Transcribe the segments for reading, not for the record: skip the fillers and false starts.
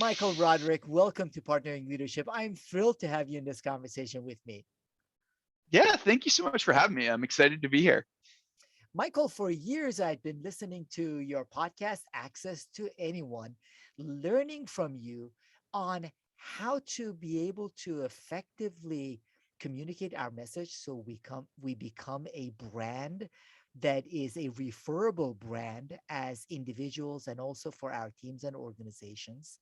Michael Roderick, welcome to Partnering Leadership. I'm thrilled to have you in this conversation with me. Yeah, thank you so much for having me. I'm excited to be here. Michael, for years I've been listening to your podcast, Access to Anyone, learning from you on how to be able to effectively communicate our message so we become a brand that is a referable brand as individuals and also for our teams and organizations.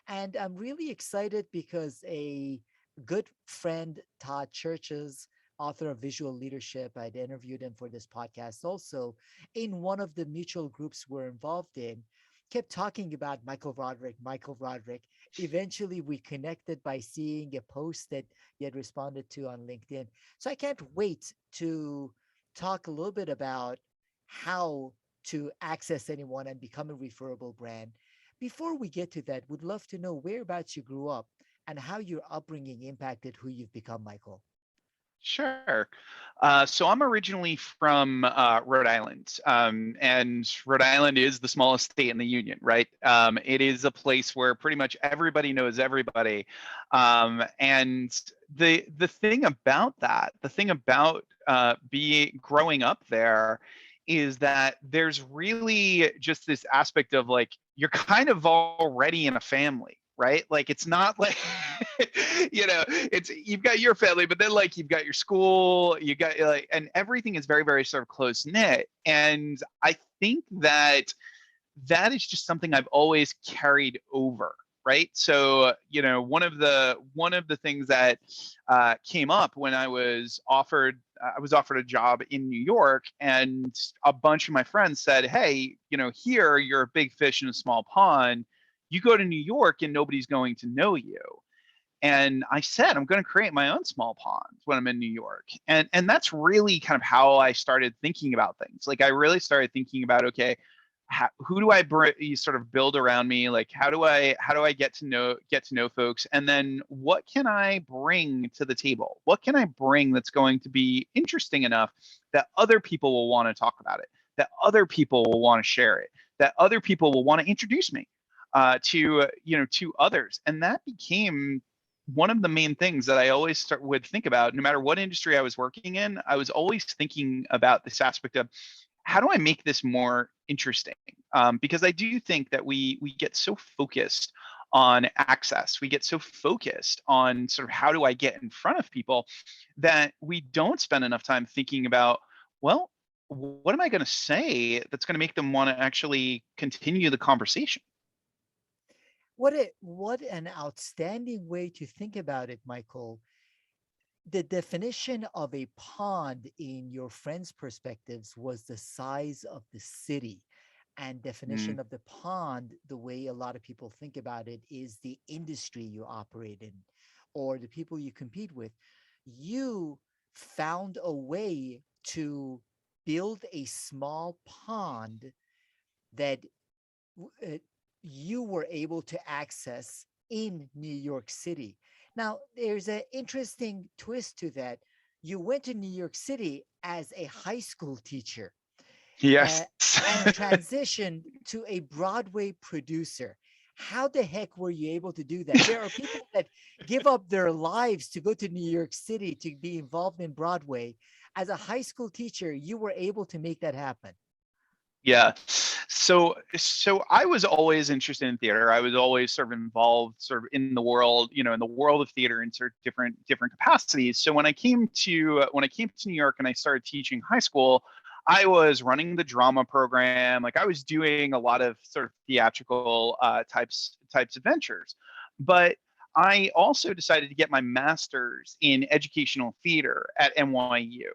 And I'm really excited because a good friend, Todd Churches, author of Visual Leadership, I'd interviewed him for this podcast also, in one of the mutual groups we're involved in, kept talking about Michael Roderick, Michael Roderick. Eventually, we connected by seeing a post that you had responded to on LinkedIn. So I can't wait to talk a little bit about how to access anyone and become a referable brand. Before we get to that, would love to know whereabouts you grew up and how your upbringing impacted who you've become, Michael. Sure. So I'm originally from Rhode Island, and Rhode Island is the smallest state in the union, right? It is a place where pretty much everybody knows everybody, and the thing about that, the thing about being growing up there, is that there's really just this aspect of like you're kind of already in a family, right? Like it's not like it's you've got your family, but then like you've got your school, you got like, and everything is very, very sort of close knit. And I think that that is just something I've always carried over. Right. So, one of the things that came up when I was offered a job in New York, and a bunch of my friends said, "Hey, here you're a big fish in a small pond. You go to New York and nobody's going to know you." And I said, I'm going to create my own small pond when I'm in New York. And that's really kind of how I started thinking about things. Like I really started thinking about, okay, who do I sort of build around me? Like how do I get to know folks? And then what can I bring to the table? What can I bring that's going to be interesting enough that other people will want to talk about it, that other people will want to share it, that other people will want to introduce me to others. And that became one of the main things that I always would think about, no matter what industry I was working in. I was always thinking about this aspect of how do I make this more interesting? Because I do think that we get so focused on access, we get so focused on sort of how do I get in front of people, that we don't spend enough time thinking about, well, what am I going to say that's going to make them want to actually continue the conversation? What an outstanding way to think about it, Michael. The definition of a pond in your friends' perspectives was the size of the city. And definition Mm, of the pond, the way a lot of people think about it, is the industry you operate in or the people you compete with. You found a way to build a small pond that uh, you were able to access in New York City. Now, there's an interesting twist to that. You went to New York City as a high school teacher uh, yes. and transitioned to a Broadway producer. How the heck were you able to do that? There are people that give up their lives to go to New York City to be involved in Broadway. As a high school teacher, you were able to make that happen. Yeah. So I was always interested in theater. I was always sort of involved sort of in the world, in the world of theater in sort of different capacities. So when I came to New York and I started teaching high school, I was running the drama program. Like I was doing a lot of sort of theatrical types of ventures. But I also decided to get my master's in educational theater at NYU.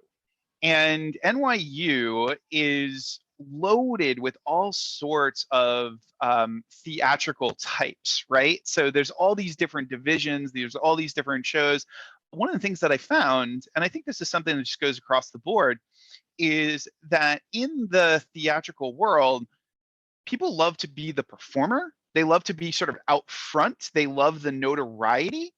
And NYU is loaded with all sorts of theatrical types, right? So there's all these different divisions, there's all these different shows. One of the things that I found, and I think this is something that just goes across the board, is that in the theatrical world, people love to be the performer. They love to be sort of out front. They love the notoriety,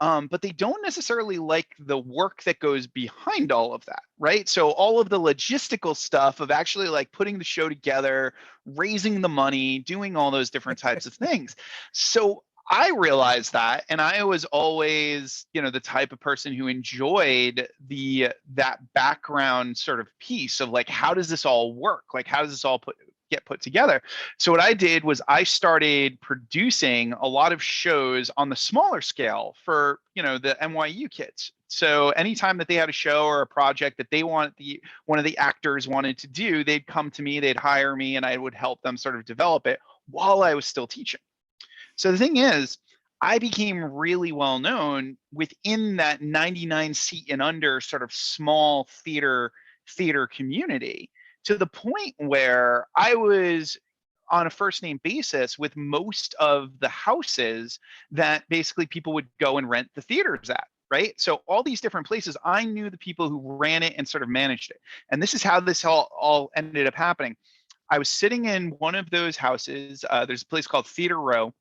but they don't necessarily like the work that goes behind all of that, right? So all of the logistical stuff of actually like putting the show together, raising the money, doing all those different types of things. So I realized that, and I was always, the type of person who enjoyed that background sort of piece of like, how does this all work? Like, how does this all get put together? So what I did was I started producing a lot of shows on the smaller scale for, the NYU kids. So anytime that they had a show or a project that they want one of the actors wanted to do, they'd come to me, they'd hire me, and I would help them sort of develop it while I was still teaching. So the thing is, I became really well known within that 99 seat and under sort of small theater community, to the point where I was on a first name basis with most of the houses that basically people would go and rent the theaters at. Right. So all these different places, I knew the people who ran it and sort of managed it. And this is how this all ended up happening. I was sitting in one of those houses. There's a place called Theater Row,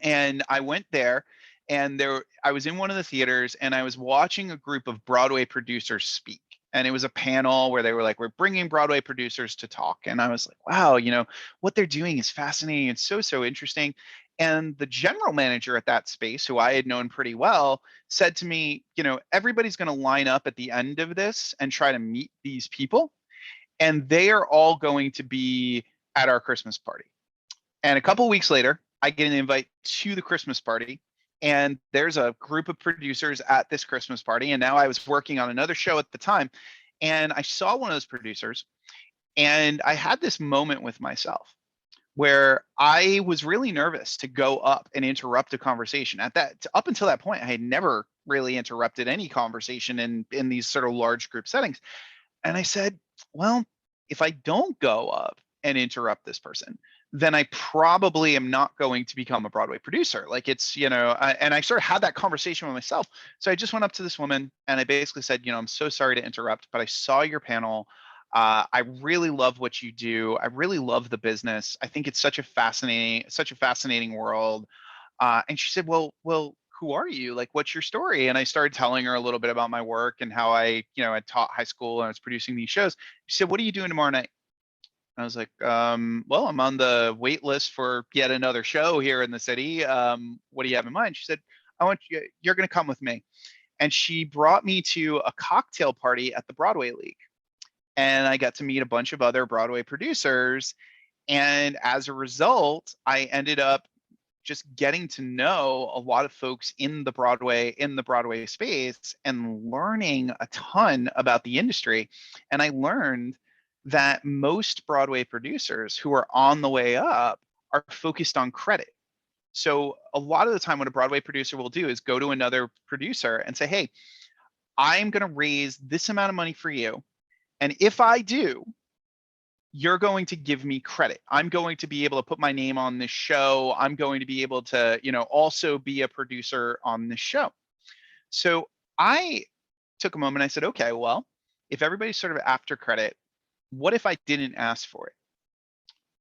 and I went there, and I was in one of the theaters, and I was watching a group of Broadway producers speak. And it was a panel where they were like, we're bringing Broadway producers to talk. And I was like, wow, what they're doing is fascinating. It's so interesting. And the general manager at that space, who I had known pretty well, said to me, everybody's going to line up at the end of this and try to meet these people. And they are all going to be at our Christmas party. And a couple of weeks later, I get an invite to the Christmas party. And there's a group of producers at this Christmas party. And now I was working on another show at the time. And I saw one of those producers. And I had this moment with myself where I was really nervous to go up and interrupt a conversation. Up until that point, I had never really interrupted any conversation in these sort of large group settings. And I said, well, if I don't go up and interrupt this person, then I probably am not going to become a Broadway producer. Like it's, and I sort of had that conversation with myself. So I just went up to this woman and I basically said, I'm so sorry to interrupt, but I saw your panel. I really love what you do. I really love the business. I think it's such a fascinating world. And she said, well, who are you? Like, what's your story? And I started telling her a little bit about my work and how I taught high school and I was producing these shows. She said, what are you doing tomorrow night? I was like, well, I'm on the wait list for yet another show here in the city. What do you have in mind? She said, you're going to come with me. And she brought me to a cocktail party at the Broadway League. And I got to meet a bunch of other Broadway producers. And as a result, I ended up just getting to know a lot of folks in the Broadway space and learning a ton about the industry. And I learned that most Broadway producers who are on the way up are focused on credit. So a lot of the time what a Broadway producer will do is go to another producer and say, hey, I'm going to raise this amount of money for you. And if I do, you're going to give me credit. I'm going to be able to put my name on this show. I'm going to be able to, also be a producer on this show. So I took a moment. I said, okay, well, if everybody's sort of after credit, what if I didn't ask for it?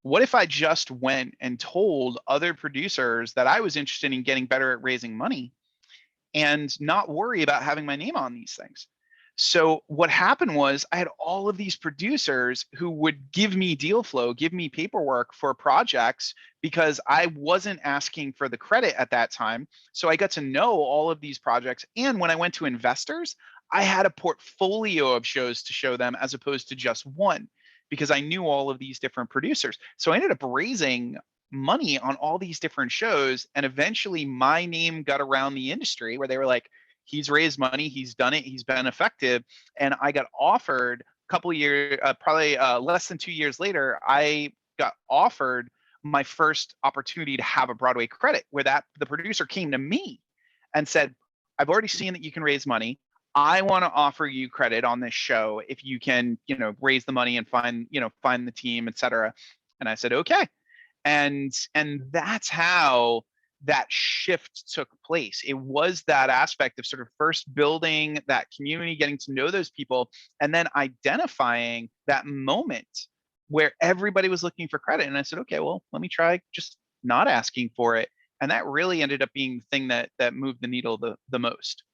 What if I just went and told other producers that I was interested in getting better at raising money and not worry about having my name on these things? So what happened was I had all of these producers who would give me deal flow, give me paperwork for projects because I wasn't asking for the credit at that time. So I got to know all of these projects. And when I went to investors, I had a portfolio of shows to show them as opposed to just one because I knew all of these different producers. So I ended up raising money on all these different shows. And eventually my name got around the industry where they were like, he's raised money, he's done it, he's been effective. And I got offered a couple of years, probably less than 2 years later, I got offered my first opportunity to have a Broadway credit where the producer came to me and said, I've already seen that you can raise money. I want to offer you credit on this show if you can, raise the money and find the team, et cetera. And I said, okay. And that's how that shift took place. It was that aspect of sort of first building that community, getting to know those people, and then identifying that moment where everybody was looking for credit. And I said, okay, well, let me try just not asking for it. And that really ended up being the thing that moved the needle the most.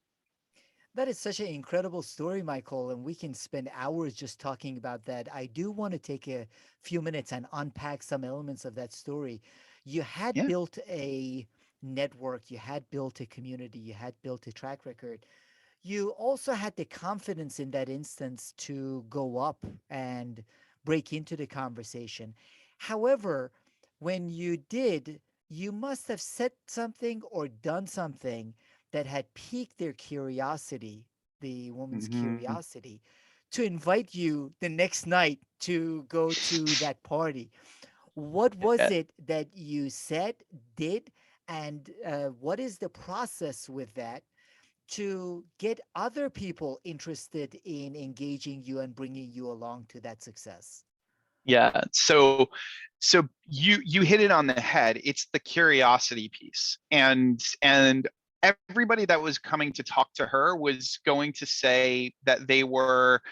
That is such an incredible story, Michael, and we can spend hours just talking about that. I do want to take a few minutes and unpack some elements of that story. You had Yeah. built a network, you had built a community, you had built a track record, you also had the confidence in that instance to go up and break into the conversation. However, when you did, you must have said something or done something that had piqued their curiosity, the woman's Hmm. curiosity, to invite you the next night to go to that party. What was Yeah. it that you said, did, and what is the process with that to get other people interested in engaging you and bringing you along to that success? Yeah. So you hit it on the head. It's the curiosity piece. And everybody that was coming to talk to her was going to say that they were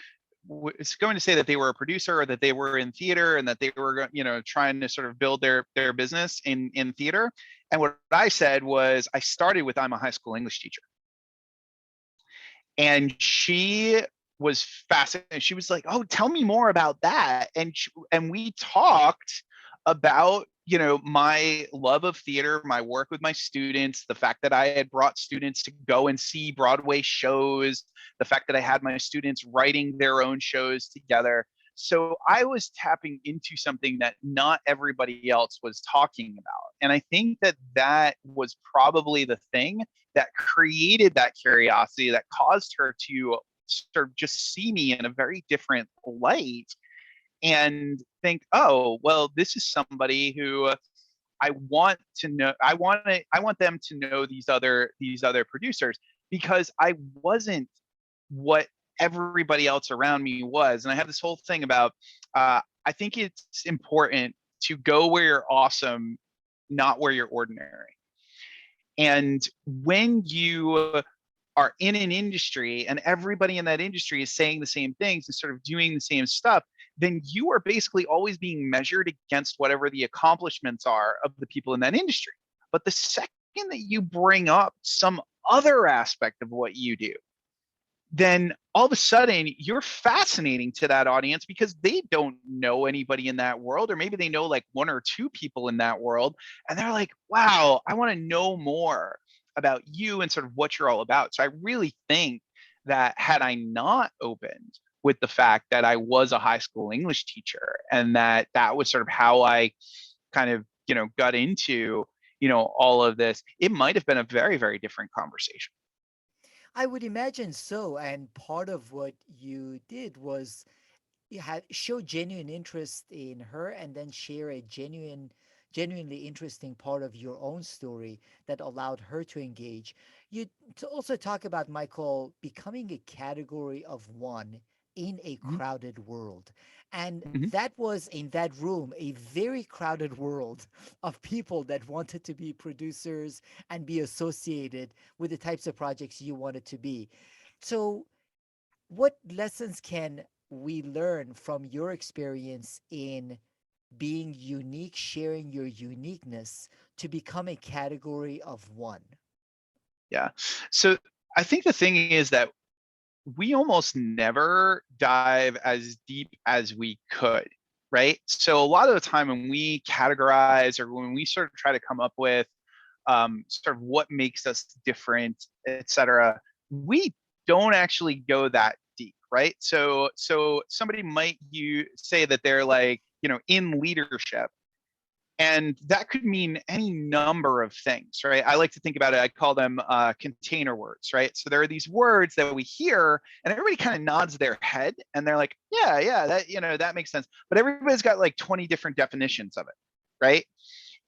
was going to say that they were a producer or that they were in theater and that they were trying to sort of build their business in theater. And what I said was I started with I'm a high school English teacher. And she was fascinated. She was like, "Oh, tell me more about that." And we talked about my love of theater, my work with my students, the fact that I had brought students to go and see Broadway shows, the fact that I had my students writing their own shows together. So I was tapping into something that not everybody else was talking about. And I think that that was probably the thing that created that curiosity that caused her to sort of just see me in a very different light and think, oh, well, this is somebody who I want to know. I want them to know these other producers because I wasn't what everybody else around me was. And I have this whole thing about I think it's important to go where you're awesome, not where you're ordinary. And when you are in an industry and everybody in that industry is saying the same things and sort of doing the same stuff, then you are basically always being measured against whatever the accomplishments are of the people in that industry. But the second that you bring up some other aspect of what you do, then all of a sudden you're fascinating to that audience because they don't know anybody in that world, or maybe they know like one or two people in that world. And they're like, wow, I want to know more about you and sort of what you're all about. So I really think that had I not opened with the fact that I was a high school English teacher and that was sort of how I kind of, got into, all of this, it might have been a very, very different conversation. I would imagine so. And part of what you did was you had show genuine interest in her and then share a genuinely interesting part of your own story that allowed her to engage. You also talk about, Michael, becoming a category of one in a Mhm. crowded world. And Mhm. that was in that room a very crowded world of people that wanted to be producers and be associated with the types of projects you wanted to be. So what lessons can we learn from your experience in being unique, sharing your uniqueness to become a category of one? Yeah. So I think the thing is that we almost never dive as deep as we could, right? So a lot of the time when we categorize or when we sort of try to come up with sort of what makes us different, et cetera, we don't actually go that deep, right? So somebody might you say that they're like, in leadership, and that could mean any number of things, right? I like to think about it, I call them container words, right? So there are these words that we hear and everybody kind of nods their head and they're like, yeah, yeah, that, that makes sense. But everybody's got like 20 different definitions of it, right?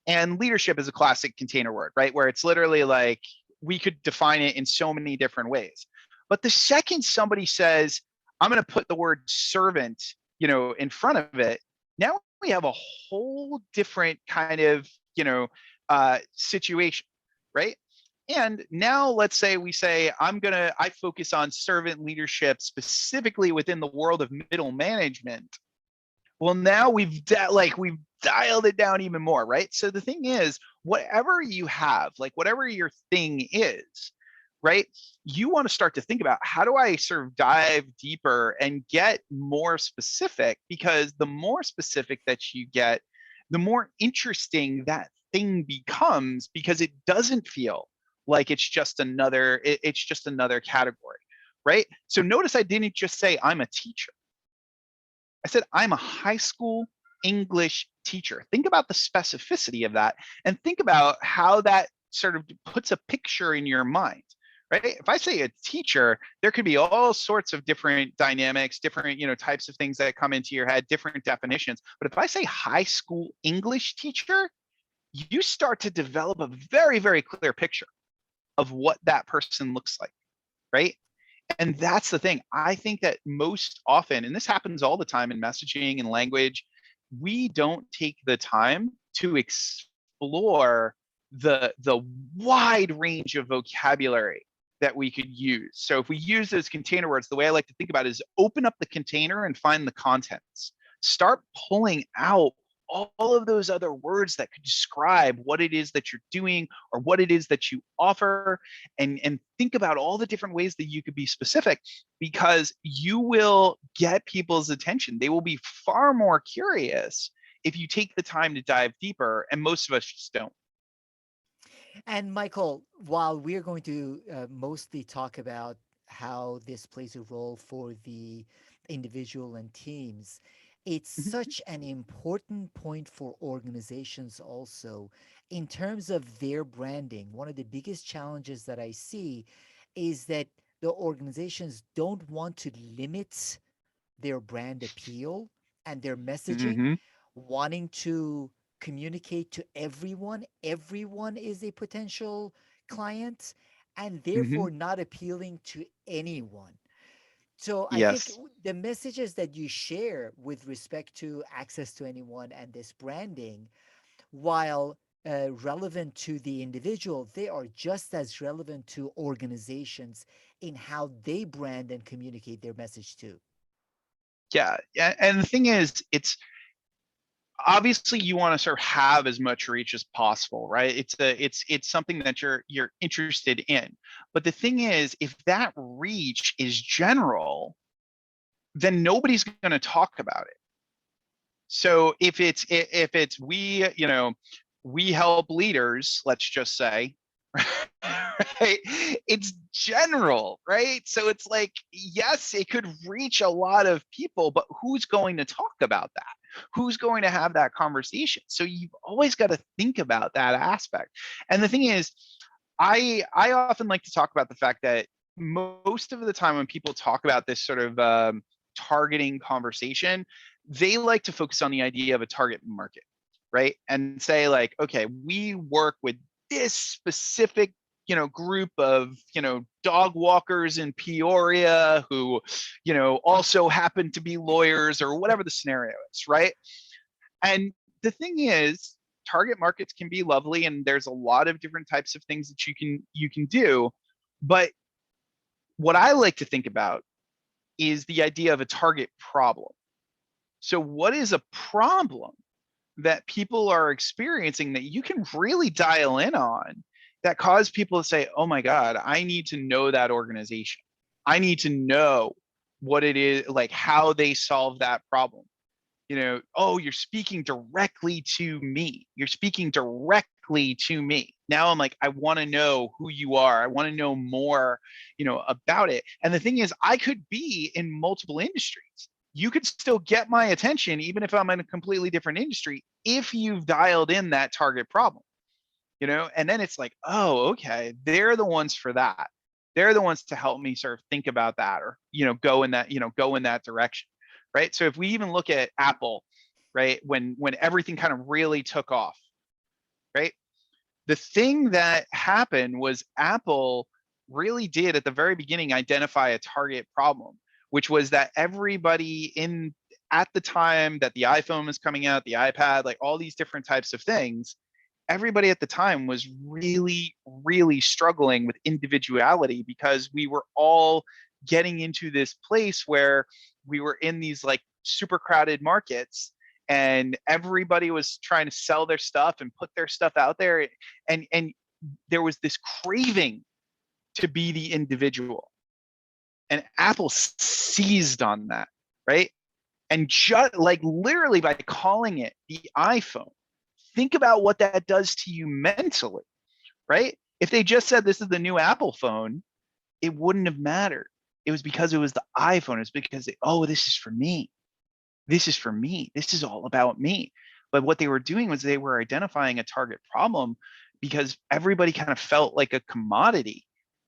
And leadership is a classic container word, right? Where it's literally like we could define it in so many different ways. But the second somebody says, I'm going to put the word servant, in front of it, now we have a whole different kind of, situation, right? And now let's say we say, I focus on servant leadership specifically within the world of middle management. Well, now we've dialed it down even more, right? So the thing is, whatever you have, like whatever your thing is, right? You want to start to think about how do I sort of dive deeper and get more specific, because the more specific that you get, the more interesting that thing becomes, because it doesn't feel like it's just another category, right? So notice I didn't just say I'm a teacher. I said I'm a high school English teacher. Think about the specificity of that, and think about how that sort of puts a picture in your mind, right? If I say a teacher, there could be all sorts of different dynamics, different, types of things that come into your head, different definitions. But if I say high school English teacher, you start to develop a very, very clear picture of what that person looks like, right? And that's the thing. I think that most often, and this happens all the time in messaging and language, we don't take the time to explore the wide range of vocabulary that we could use. So if we use those container words, the way I like to think about it is open up the container and find the contents. Start pulling out all of those other words that could describe what it is that you're doing or what it is that you offer, and think about all the different ways that you could be specific, because you will get people's attention. They will be far more curious if you take the time to dive deeper, and most of us just don't. And Michael, while we're going to mostly talk about how this plays a role for the individual and teams, it's Mhm, such an important point for organizations also in terms of their branding. One of the biggest challenges that I see is that the organizations don't want to limit their brand appeal and their messaging, mhm, wanting to communicate to everyone. Everyone is a potential client, and therefore mhm. not appealing to anyone. So I think Yes. the messages that you share with respect to access to anyone and this branding, while relevant to the individual, they are just as relevant to organizations in how they brand and communicate their message too. Yeah. Yeah. And the thing is, it's obviously you want to sort of have as much reach as possible, right? It's something that you're interested in. But the thing is, if that reach is general, then nobody's going to talk about it. So if it's we help leaders, let's just say, right? It's general, right? So it's like, yes, it could reach a lot of people, but who's going to talk about that? Who's going to have that conversation? So you've always got to think about that aspect. And the thing is, I often like to talk about the fact that most of the time when people talk about this sort of targeting conversation, they like to focus on the idea of a target market, right? And say like, okay, we work with this specific group of dog walkers in Peoria who also happen to be lawyers, or whatever the scenario is, right? And the thing is, target markets can be lovely, and there's a lot of different types of things that you can do. But what I like to think about is the idea of a target problem. So what is a problem that people are experiencing that you can really dial in on, that cause people to say, oh my God, I need to know that organization. I need to know what it is, like how they solve that problem. Oh, you're speaking directly to me. You're speaking directly to me. Now I'm like, I want to know who you are. I want to know more, about it. And the thing is, I could be in multiple industries. You could still get my attention, even if I'm in a completely different industry, if you've dialed in that target problem, and then it's like, oh, okay, they're the ones for that. They're the ones to help me sort of think about that, or, go in that direction. Right. So if we even look at Apple, right, when everything kind of really took off, right, the thing that happened was Apple really did at the very beginning identify a target problem, which was that everybody in at the time that the iPhone was coming out, the iPad, like all these different types of things, everybody at the time was really, really struggling with individuality, because we were all getting into this place where we were in these like super crowded markets, and everybody was trying to sell their stuff and put their stuff out there, and there was this craving to be the individual, and Apple seized on that, right? And just like literally by calling it the iPhone, think about what that does to you mentally, right? If they just said this is the new Apple phone, it wouldn't have mattered. It was because it was the iPhone. It's because oh, this is for me. This is for me. This is all about me. But what they were doing was they were identifying a target problem because everybody kind of felt like a commodity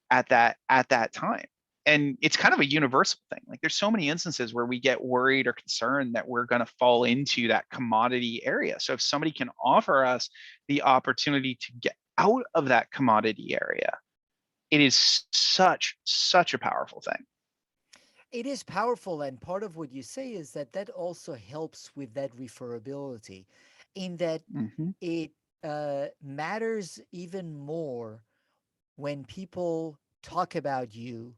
at that time. And it's kind of a universal thing. Like there's so many instances where we get worried or concerned that we're going to fall into that commodity area. So if somebody can offer us the opportunity to get out of that commodity area, it is such a powerful thing. It is powerful, and part of what you say is that that also helps with that referability, in that Mm-hmm. it matters even more when people talk about you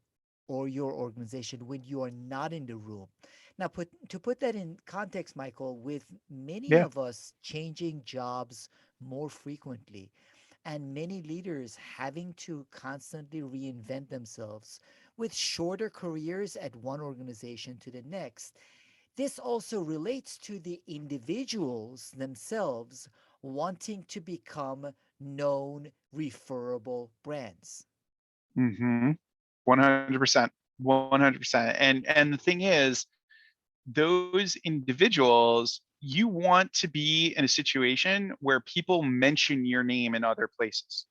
or your organization when you are not in the room. Now, to put that in context, Michael, with many Yeah. of us changing jobs more frequently and many leaders having to constantly reinvent themselves with shorter careers at one organization to the next, this also relates to the individuals themselves wanting to become known, referable brands. Mm-hmm. 100%. 100%. And the thing is, those individuals, you want to be in a situation where people mention your name in other places.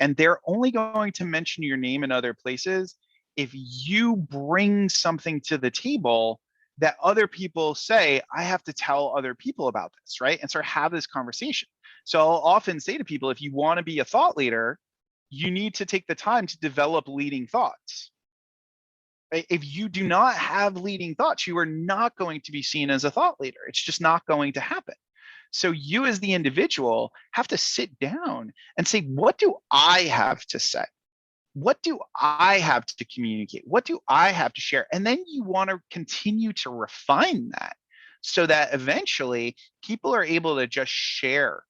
And they're only going to mention your name in other places if you bring something to the table that other people say, I have to tell other people about this, right? And sort of have this conversation. So I'll often say to people, if you want to be a thought leader, you need to take the time to develop leading thoughts. If you do not have leading thoughts, you are not going to be seen as a thought leader. It's just not going to happen. So you as the individual have to sit down and say, what do I have to say? What do I have to communicate? What do I have to share? And then you want to continue to refine that so that eventually people are able to just share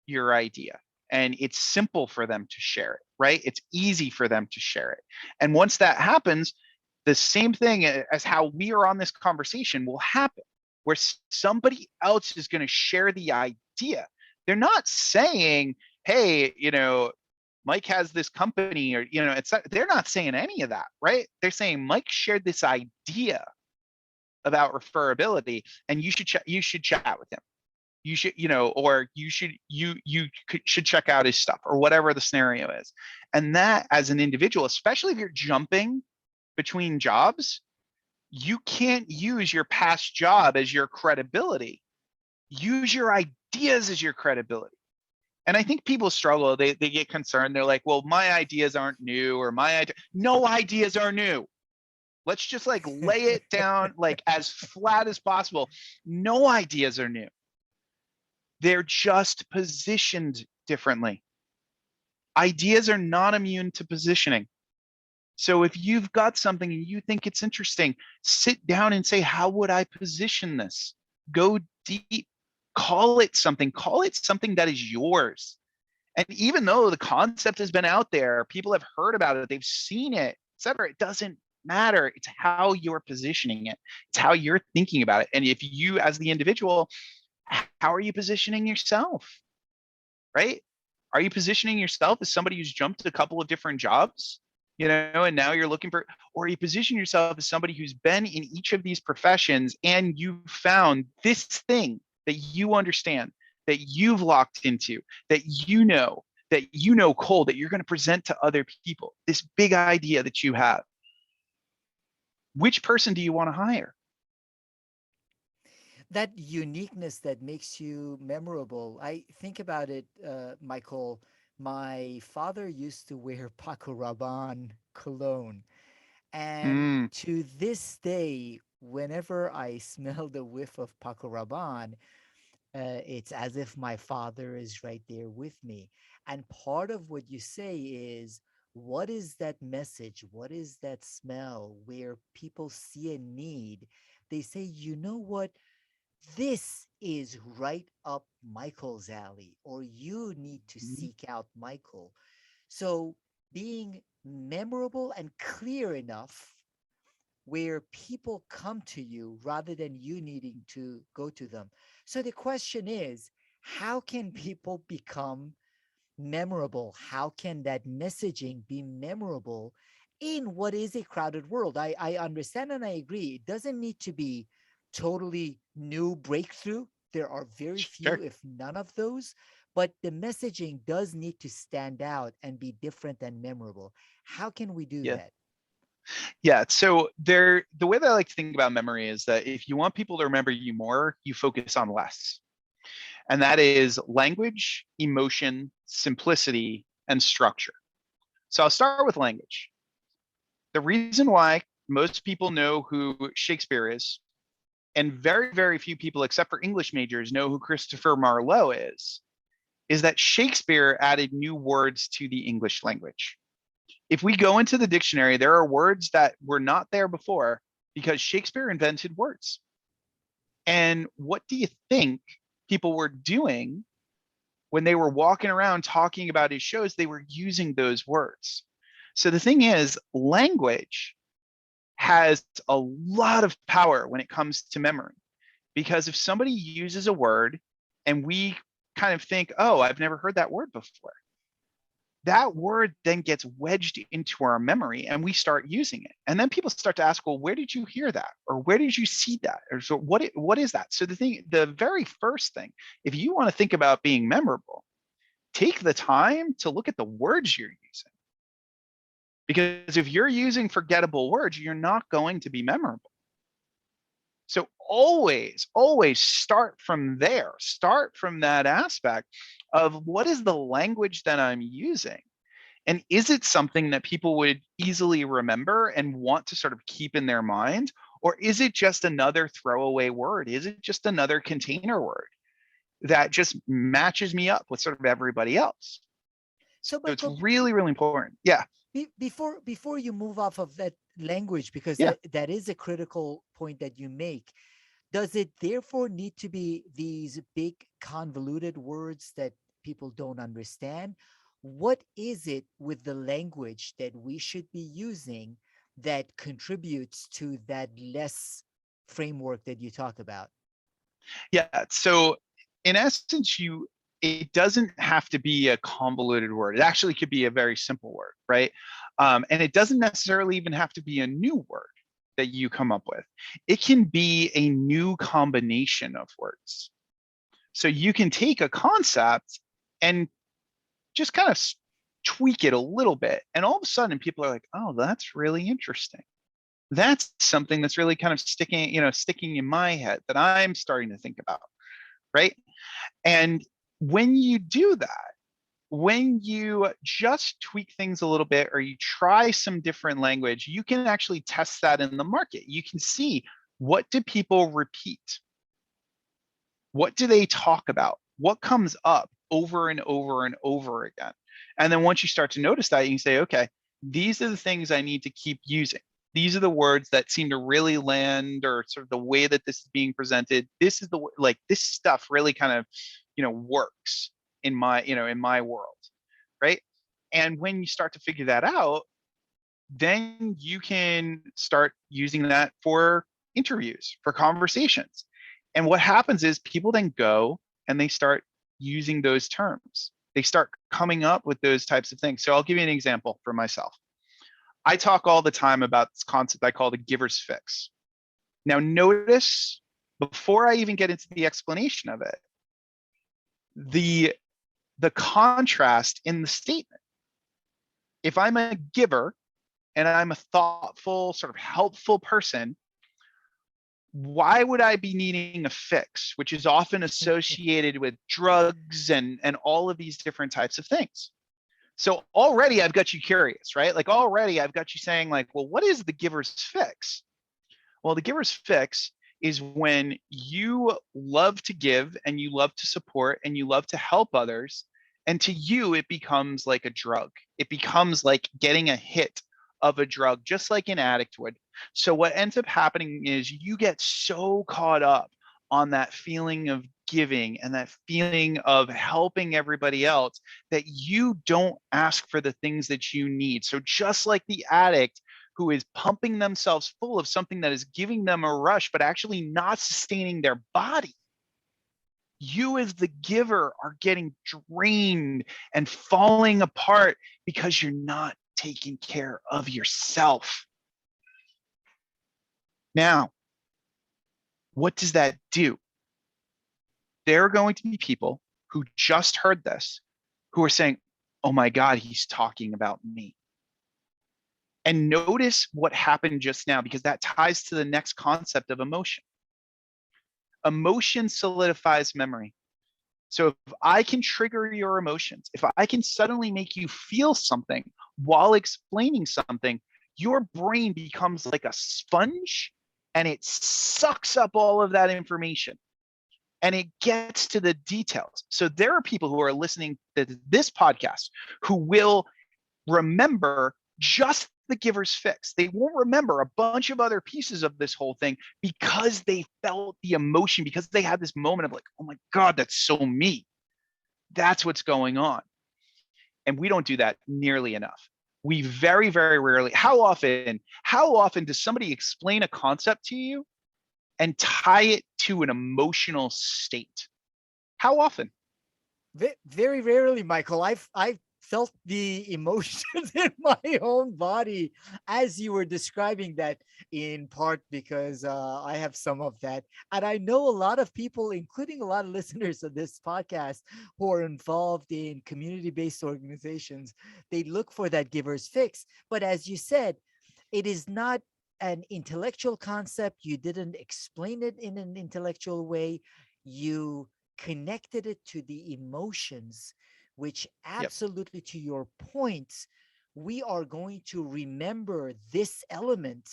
your idea. And it's simple for them to share it, right? It's easy for them to share it. And once that happens, the same thing as how we are on this conversation will happen, where somebody else is going to share the idea. They're not saying, hey, Mike has this company, or they're not saying any of that, right? They're saying Mike shared this idea about referability, and you should chat with him. You should, or should check out his stuff, or whatever the scenario is. And that, as an individual, especially if you're jumping between jobs, you can't use your past job as your credibility. Use your ideas as your credibility. And I think people struggle. They get concerned. They're like, well, my ideas aren't new, or no ideas are new. Let's just like lay it down like as flat as possible. No ideas are new. They're just positioned differently. Ideas are not immune to positioning. So if you've got something and you think it's interesting, sit down and say, how would I position this? Go deep, call it something that is yours. And even though the concept has been out there, people have heard about it, they've seen it, etc., it doesn't matter. It's how you're positioning it. It's how you're thinking about it. And if you, as the individual, how are you positioning yourself? Right? Are you positioning yourself as somebody who's jumped a couple of different jobs, and now you're looking for, or you position yourself as somebody who's been in each of these professions and you found this thing that you understand, that you've locked into, that you know cold, that you're going to present to other people, this big idea that you have. Which person do you want to hire? That uniqueness that makes you memorable. I think about it, Michael. My father used to wear Paco Rabanne cologne. And Mm, to this day, whenever I smell the whiff of Paco Rabanne, it's as if my father is right there with me. And part of what you say is, what is that message? What is that smell where people see a need? They say, you know what? This is right up Michael's alley, or you need to mm, seek out Michael. So being memorable and clear enough where people come to you rather than you needing to go to them. So the question is, how can people become memorable? How can that messaging be memorable in what is a crowded world? I understand and I agree. It doesn't need to be totally new breakthrough. There are very Sure. few, if none of those, but the messaging does need to stand out and be different and memorable. How can we do Yeah. that? Yeah. So the way that I like to think about memory is that if you want people to remember you more, you focus on less. And that is language, emotion, simplicity, and structure. So I'll start with language. The reason why most people know who Shakespeare is, and very, very few people, except for English majors, know who Christopher Marlowe is that Shakespeare added new words to the English language. If we go into the dictionary, there are words that were not there before because Shakespeare invented words. And what do you think people were doing when they were walking around talking about his shows? They were using those words. So the thing is, language has a lot of power when it comes to memory. Because if somebody uses a word and we kind of think, oh, I've never heard that word before, that word then gets wedged into our memory and we start using it. And then people start to ask, well, where did you hear that? Or where did you see that? Or so what is that? So the very first thing, if you want to think about being memorable, take the time to look at the words you're using. Because if you're using forgettable words, you're not going to be memorable. So always start from there. Start from that aspect of what is the language that I'm using? And is it something that people would easily remember and want to sort of keep in their mind? Or is it just another throwaway word? Is it just another container word that just matches me up with sort of everybody else? So, So it's Michael, really, really important. Yeah. before you move off of that language, because Yeah. that is a critical point that you make, does it therefore need to be these big convoluted words that people don't understand? What is it with the language that we should be using that contributes to that less framework that you talk about? Yeah. So in essence, it doesn't have to be a convoluted word. It actually could be a very simple word, right? And it doesn't necessarily even have to be a new word that you come up with. It can be a new combination of words. So you can take a concept and just kind of tweak it a little bit, and all of a sudden people are like, "Oh, that's really interesting. That's something that's really kind of sticking in my head that I'm starting to think about." Right? And when you do that, when you just tweak things a little bit or you try some different language, you can actually test that in the market. You can see, what do people repeat? What do they talk about? What comes up over and over and over again? And then once you start to notice that, you can say, okay, these are the things I need to keep using. These are the words that seem to really land, or sort of the way that this is being presented. This is like this stuff really kind of, works in my world, right? And when you start to figure that out, then you can start using that for interviews, for conversations. And what happens is people then go and they start using those terms. They start coming up with those types of things. So I'll give you an example for myself. I talk all the time about this concept I call the giver's fix. Now, notice before I even get into the explanation of it, the the contrast in the statement. If I'm a giver and I'm a thoughtful, sort of helpful person, why would I be needing a fix, which is often associated with drugs and all of these different types of things? So already I've got you curious, right? Like already I've got you saying like, well, what is the giver's fix? Well, the giver's fix is when you love to give and you love to support and you love to help others. And to you, it becomes like a drug. It becomes like getting a hit of a drug, just like an addict would. So, what ends up happening is you get so caught up on that feeling of giving and that feeling of helping everybody else that you don't ask for the things that you need. So, just like the addict who is pumping themselves full of something that is giving them a rush, but actually not sustaining their body, You as the giver are getting drained and falling apart because you're not taking care of yourself. Now, what does that do? There are going to be people who just heard this who are saying, oh my God, he's talking about me. And notice what happened just now, because that ties to the next concept of emotion. Emotion solidifies memory. So if I can trigger your emotions, if I can suddenly make you feel something while explaining something, your brain becomes like a sponge and it sucks up all of that information and it gets to the details. So there are people who are listening to this podcast who will remember just the giver's fix. They won't remember a bunch of other pieces of this whole thing because they felt the emotion, because they had this moment of like, oh my God, that's so me. That's what's going on. And we don't do that nearly enough. We very, very rarely, how often does somebody explain a concept to you and tie it to an emotional state? How often? Very rarely, Michael. I've felt the emotions in my own body as you were describing that, in part because I have some of that. And I know a lot of people, including a lot of listeners of this podcast, who are involved in community based organizations. They look for that giver's fix. But as you said, it is not an intellectual concept. You didn't explain it in an intellectual way. You connected it to the emotions, which Yep. absolutely, to your points, we are going to remember this element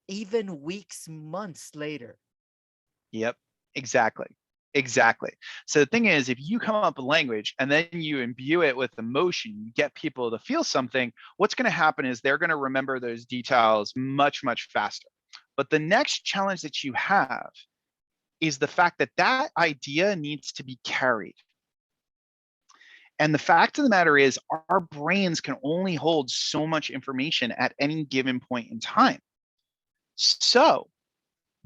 even weeks, months later. Yep, exactly. Exactly. So the thing is, if you come up with language and then you imbue it with emotion, you get people to feel something, what's going to happen is they're going to remember those details much, much faster. But the next challenge that you have is the fact that that idea needs to be carried. And the fact of the matter is, our brains can only hold so much information at any given point in time. So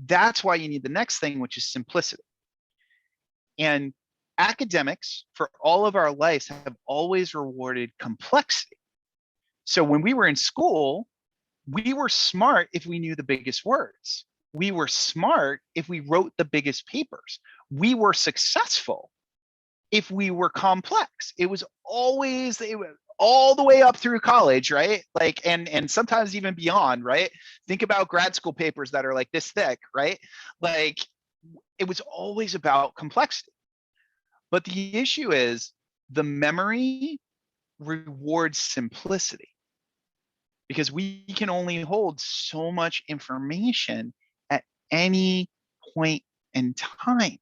that's why you need the next thing, which is simplicity. And academics for all of our lives have always rewarded complexity. So when we were in school, we were smart if we knew the biggest words. We were smart if we wrote the biggest papers. We were successful if we were complex. It was all the way up through college, right? Like, and sometimes even beyond, right? Think about grad school papers that are like this thick, right? Like, it was always about complexity. But the issue is the memory rewards simplicity because we can only hold so much information at any point in time.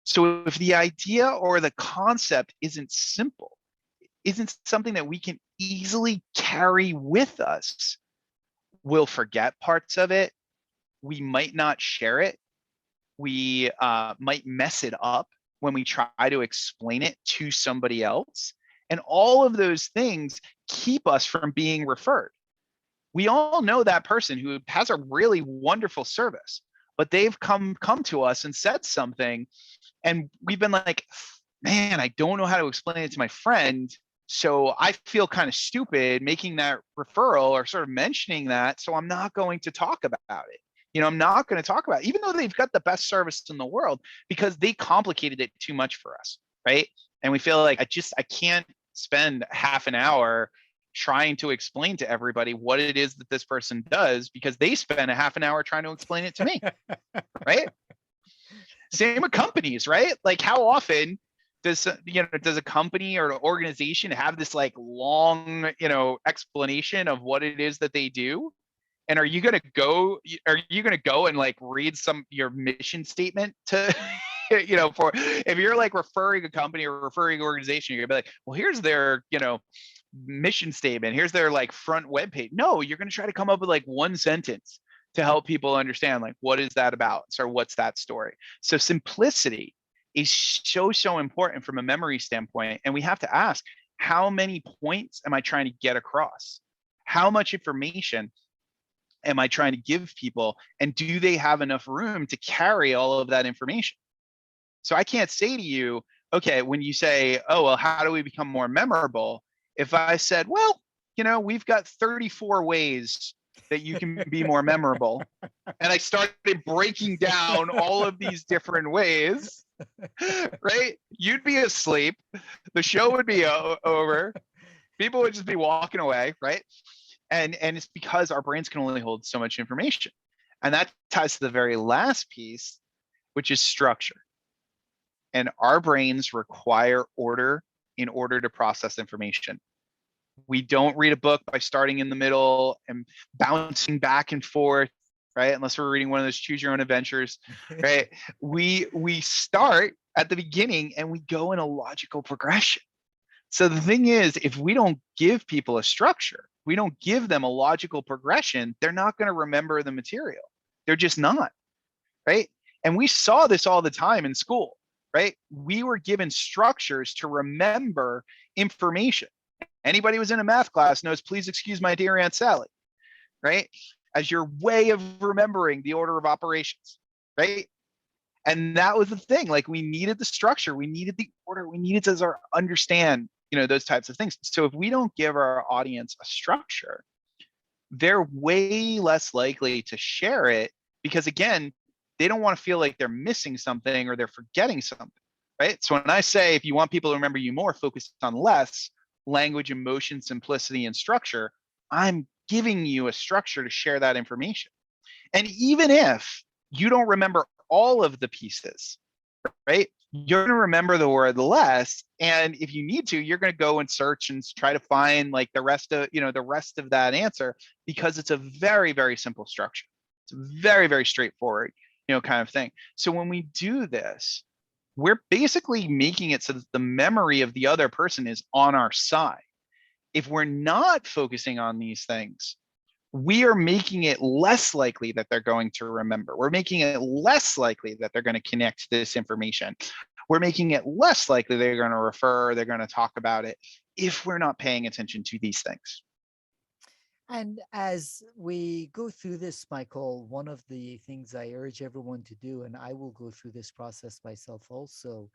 So if the idea or the concept isn't simple, isn't something that we can easily carry with us, we'll forget parts of it. We might not share it. We might mess it up when we try to explain it to somebody else. And all of those things keep us from being referred. We all know that person who has a really wonderful service, but they've come to us and said something, and we've been like, man, I don't know how to explain it to my friend. So I feel kind of stupid making that referral or sort of mentioning that. So I'm not going to talk about it. I'm not going to talk about it, even though they've got the best service in the world, because they complicated it too much for us, right? And we feel like I can't spend half an hour trying to explain to everybody what it is that this person does because they spend a half an hour trying to explain it to me, right? Same with companies, right? Like, how often does a company or an organization have this like long explanation of what it is that they do? And are you going to go and like read your mission statement to for, if you're like referring a company or referring an organization, you're gonna be like, well, here's their mission statement, here's their like front web page. No, you're going to try to come up with like one sentence to help people understand, like, what is that about? So what's that story? So simplicity is so important from a memory standpoint. And we have to ask, how many points am I trying to get across? How much information am I trying to give people? And do they have enough room to carry all of that information? So I can't say to you, okay, when you say, oh, well, how do we become more memorable? If I said, well, we've got 34 ways that you can be more memorable, and I started breaking down all of these different ways, right? You'd be asleep. The show would be over. People would just be walking away, right? And it's because our brains can only hold so much information. And that ties to the very last piece, which is structure. And our brains require order in order to process information. We don't read a book by starting in the middle and bouncing back and forth, right? Unless we're reading one of those choose your own adventures, right? We start at the beginning and we go in a logical progression. So the thing is, if we don't give people a structure, we don't give them a logical progression, they're not going to remember the material. They're just not, right? And we saw this all the time in school, right? We were given structures to remember information. Anybody who's in a math class knows, please excuse my dear Aunt Sally, right? As your way of remembering the order of operations, right? And that was the thing. Like, we needed the structure, we needed the order, we needed to understand, those types of things. So if we don't give our audience a structure, they're way less likely to share it, because again, they don't want to feel like they're missing something or they're forgetting something, right? So when I say, if you want people to remember you more, focus on less: language, emotion, simplicity, and structure, I'm giving you a structure to share that information. And even if you don't remember all of the pieces, right, you're going to remember the word less. And if you need to, you're going to go and search and try to find like the rest of that answer, because it's a very, very simple structure. It's very, very straightforward, kind of thing. So when we do this, we're basically making it so that the memory of the other person is on our side. If we're not focusing on these things, we are making it less likely that they're going to remember. We're making it less likely that they're going to connect to this information. We're making it less likely they're going to refer, they're going to talk about it, if we're not paying attention to these things. And as we go through this, Michael, one of the things I urge everyone to do, and I will go through this process myself also,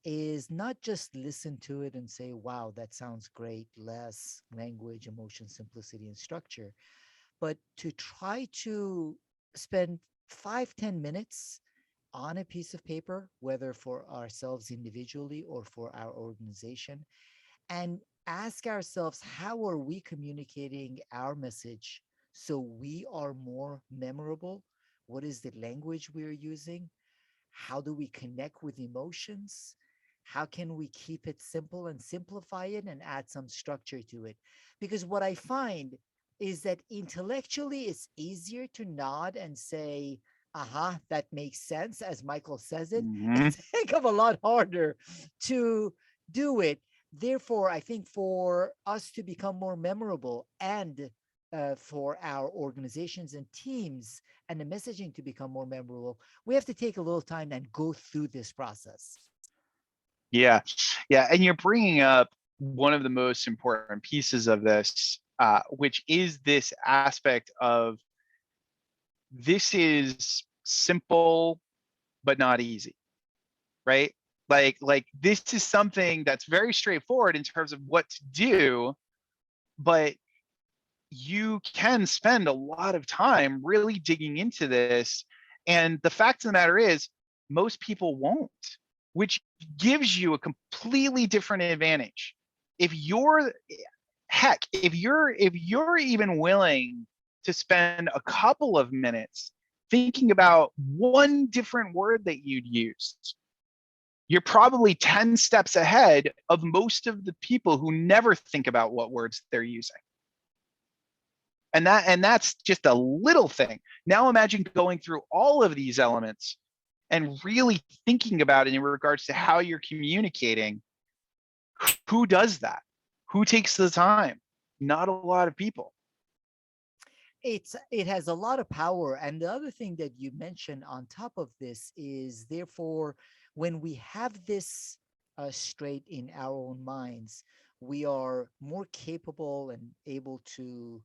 is not just listen to it and say, wow, that sounds great, less language, emotion, simplicity, and structure, but to try to spend 5-10 minutes on a piece of paper, whether for ourselves individually or for our organization, and ask ourselves, how are we communicating our message so we are more memorable? What is the language we're using? How do we connect with emotions? How can we keep it simple and simplify it and add some structure to it? Because what I find is that intellectually it's easier to nod and say, aha, that makes sense, as Michael says it. Mm-hmm. It's a heck of a lot harder to do it. Therefore, I think for us to become more memorable and for our organizations and teams and the messaging to become more memorable, we have to take a little time and go through this process. Yeah, yeah, and you're bringing up one of the most important pieces of this, which is this aspect of, this is simple but not easy, right? Like this is something that's very straightforward in terms of what to do, but you can spend a lot of time really digging into this. And the fact of the matter is, most people won't, which gives you a completely different advantage. If you're, heck, if you're even willing to spend a couple of minutes thinking about one different word that you'd use, you're probably 10 steps ahead of most of the people who never think about what words they're using. And that's just a little thing. Now imagine going through all of these elements and really thinking about it in regards to how you're communicating. Who does that? Who takes the time? Not a lot of people. It has a lot of power. And the other thing that you mentioned on top of this is, therefore, when we have this straight in our own minds, we are more capable and able to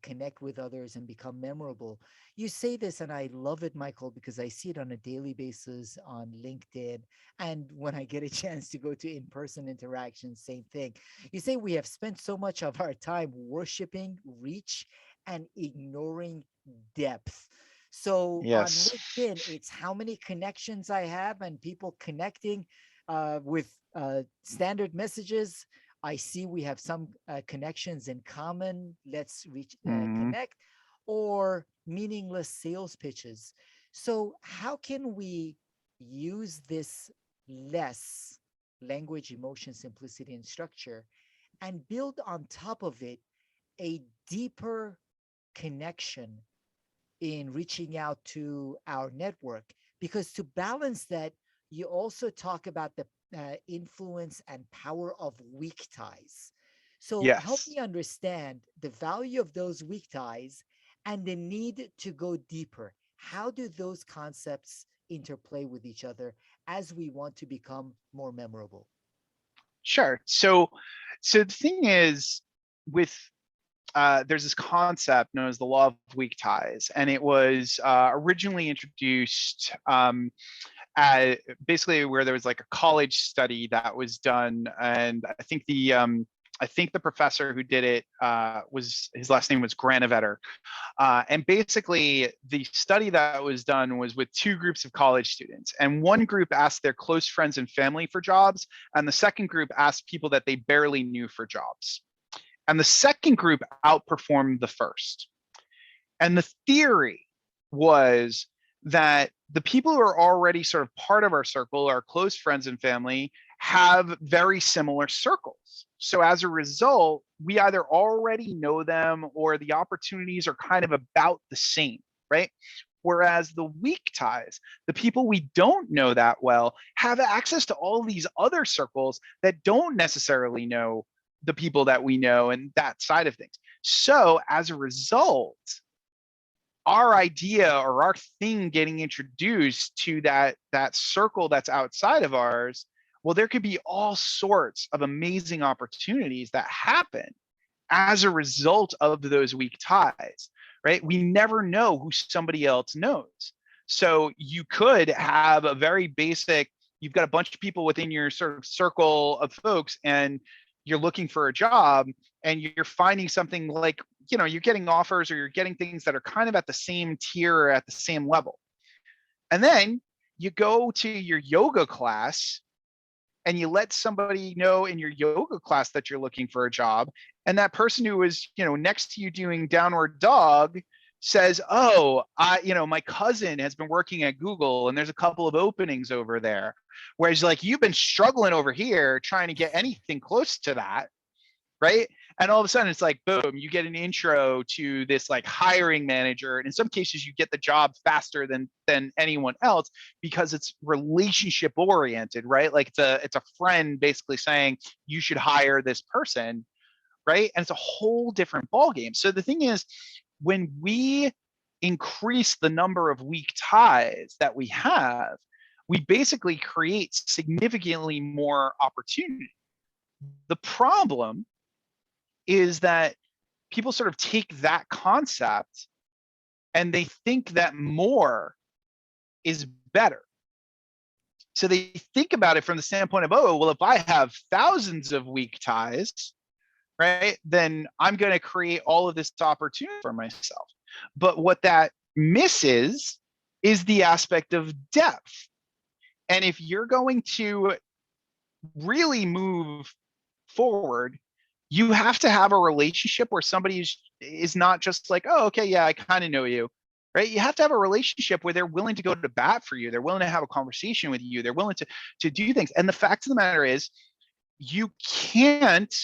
connect with others and become memorable. You say this, and I love it, Michael, because I see it on a daily basis on LinkedIn. And when I get a chance to go to in person interactions, same thing. You say we have spent so much of our time worshiping reach and ignoring depth. So on Yes. LinkedIn, it's how many connections I have and people connecting with standard messages. I see we have some connections in common. Let's reach Mhm. connect, or meaningless sales pitches. So how can we use this less language, emotion, simplicity, and structure and build on top of it a deeper connection in reaching out to our network? Because to balance that, you also talk about the influence and power of weak ties. So help Yes. me understand the value of those weak ties and the need to go deeper. How do those concepts interplay with each other as we want to become more memorable? Sure. So the thing is, with there's this concept known as the law of weak ties, and it was originally introduced at basically where there was like a college study that was done, and I think the professor who did it was his last name was Granovetter. And basically, the study that was done was with two groups of college students. And one group asked their close friends and family for jobs, and the second group asked people that they barely knew for jobs. And the second group outperformed the first. And the theory was that the people who are already sort of part of our circle, our close friends and family, have very similar circles. So as a result, we either already know them or the opportunities are kind of about the same, right? Whereas the weak ties, the people we don't know that well, have access to all these other circles that don't necessarily know the people that we know and that side of things. So as a result, our idea or our thing getting introduced to that circle that's outside of ours, well, there could be all sorts of amazing opportunities that happen as a result of those weak ties, right? We never know who somebody else knows. So you could have a very basic, you've got a bunch of people within your sort of circle of folks, and you're looking for a job, and you're finding something like, you're getting offers or you're getting things that are kind of at the same tier or at the same level. And then you go to your yoga class and you let somebody know in your yoga class that you're looking for a job, and that person who was next to you doing downward dog says, oh, my cousin has been working at Google and there's a couple of openings over there, whereas like you've been struggling over here trying to get anything close to that, right? And all of a sudden it's like, boom, you get an intro to this like hiring manager, and in some cases you get the job faster than anyone else because it's relationship oriented, right? Like it's a friend basically saying you should hire this person, right? And it's a whole different ball game. So the thing is, when we increase the number of weak ties that we have, we basically create significantly more opportunity. The problem is that people sort of take that concept and they think that more is better. So they think about it from the standpoint of, oh, well, if I have thousands of weak ties, right, then I'm going to create all of this opportunity for myself. But what that misses is the aspect of depth. And if you're going to really move forward, you have to have a relationship where somebody is not just like, oh, okay, yeah, I kind of know you, right? You have to have a relationship where they're willing to go to bat for you. They're willing to have a conversation with you. They're willing to do things. And the fact of the matter is, you can't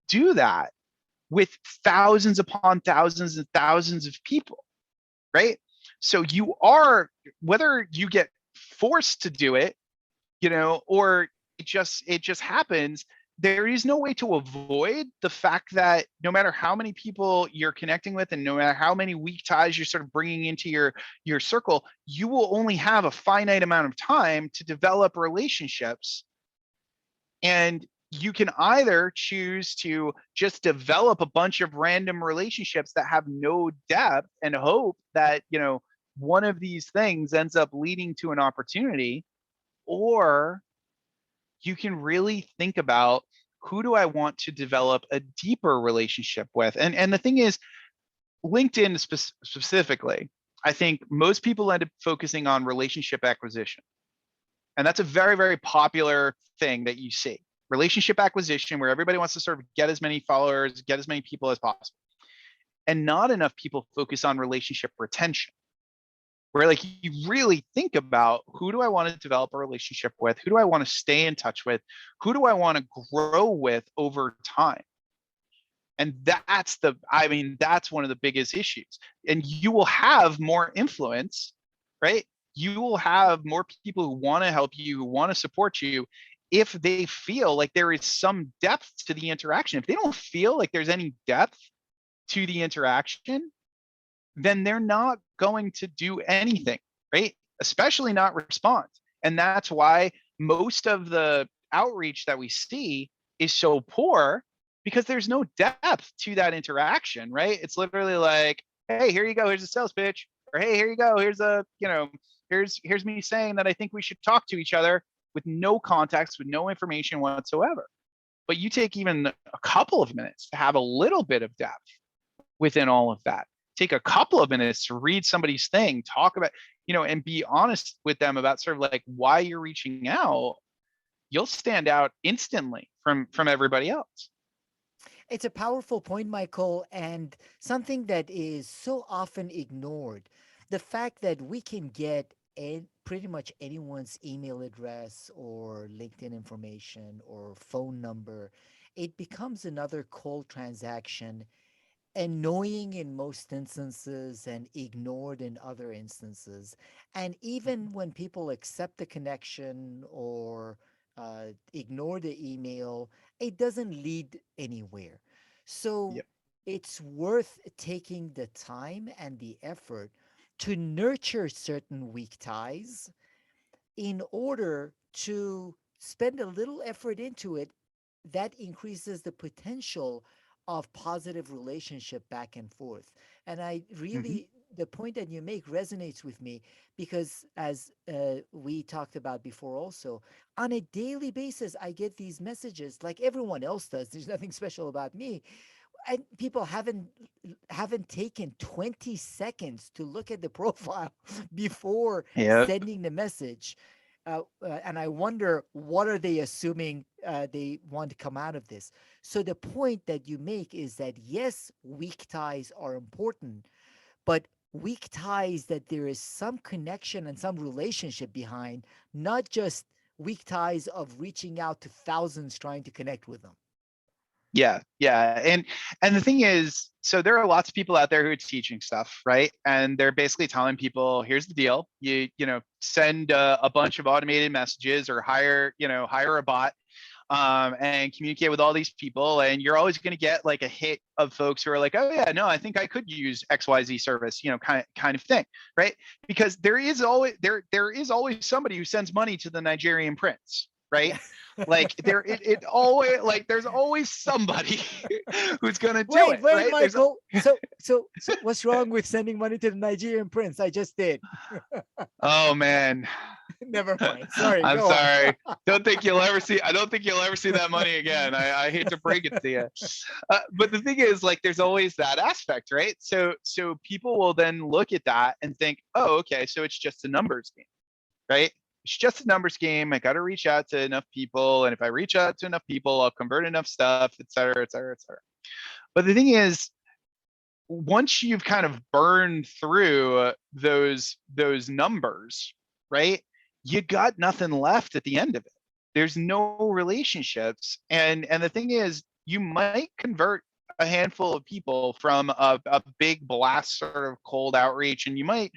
do that with thousands upon thousands and thousands of people, right? So you are, whether you get forced to do it, or it just happens, there is no way to avoid the fact that no matter how many people you're connecting with and no matter how many weak ties you're sort of bringing into your circle, you will only have a finite amount of time to develop relationships. And You can either choose to just develop a bunch of random relationships that have no depth and hope that, one of these things ends up leading to an opportunity, or you can really think about, who do I want to develop a deeper relationship with? And the thing is, LinkedIn specifically, I think most people end up focusing on relationship acquisition. And that's a very, very popular thing that you see. Relationship acquisition, where everybody wants to sort of get as many followers, get as many people as possible. And not enough people focus on relationship retention, where like you really think about, who do I want to develop a relationship with? Who do I want to stay in touch with? Who do I want to grow with over time? And that's one of the biggest issues. And you will have more influence, right? You will have more people who want to help you, who want to support you, if they feel like there is some depth to the interaction. If they don't feel like there's any depth to the interaction, then they're not going to do anything, right? Especially not respond. And that's why most of the outreach that we see is so poor, because there's no depth to that interaction, right? It's literally like, hey, here you go, here's a sales pitch, or hey, here you go, here's here's me saying that I think we should talk to each other, with no context, with no information whatsoever. But you take even a couple of minutes to have a little bit of depth within all of that. Take a couple of minutes to read somebody's thing, talk about, and be honest with them about sort of like why you're reaching out. You'll stand out instantly from everybody else. It's a powerful point, Michael, and something that is so often ignored. The fact that we can get pretty much anyone's email address or LinkedIn information or phone number, it becomes another cold transaction, annoying in most instances and ignored in other instances. And even when people accept the connection or ignore the email, it doesn't lead anywhere. So Yep. it's worth taking the time and the effort to nurture certain weak ties in order to spend a little effort into it. That increases the potential of positive relationship back and forth. And I Mm-hmm. really, the point that you make resonates with me, because as we talked about before also, on a daily basis I get these messages like everyone else does. There's nothing special about me. And people haven't taken 20 seconds to look at the profile before Yep. sending the message. And I wonder, what are they assuming they want to come out of this? So the point that you make is that yes, weak ties are important, but weak ties that there is some connection and some relationship behind, not just weak ties of reaching out to thousands trying to connect with them. Yeah, yeah. And the thing is, so there are lots of people out there who are teaching stuff, right? And they're basically telling people, here's the deal. Send a bunch of automated messages, or hire a bot, and communicate with all these people, and you're always going to get like a hit of folks who are like, oh yeah, no, I think I could use XYZ service, kind of thing, right? Because there is always somebody who sends money to the Nigerian prince, right? Yeah. Like it always, like there's always somebody who's going to do Wait, it, wait, right? There's Michael. So what's wrong with sending money to the Nigerian prince? I just did. Oh man. Never mind. Sorry, I'm go on. sorry. I don't think you'll ever see that money again. I hate to break it to you. But the thing is, like, there's always that aspect, right? So people will then look at that and think, oh, okay, so it's just a numbers game, right? It's just a numbers game. I got to reach out to enough people. And if I reach out to enough people, I'll convert enough stuff, et cetera, et cetera, et cetera. But the thing is, once you've kind of burned through those numbers, right? You got nothing left at the end of it. There's no relationships, and the thing is, you might convert a handful of people from a big blast sort of cold outreach, and you might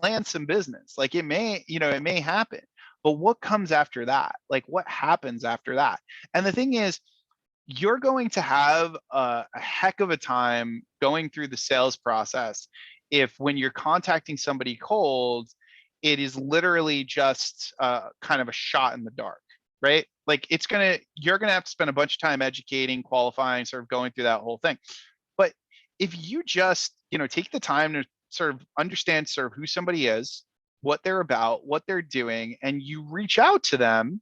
land some business. Like it may happen. But what comes after that? Like what happens after that? And the thing is, you're going to have a heck of a time going through the sales process if, when you're contacting somebody cold, it is literally just kind of a shot in the dark. right? Like you're gonna have to spend a bunch of time educating, qualifying, sort of going through that whole thing. But if you just, take the time to sort of understand sort of who somebody is, what they're about, what they're doing, and you reach out to them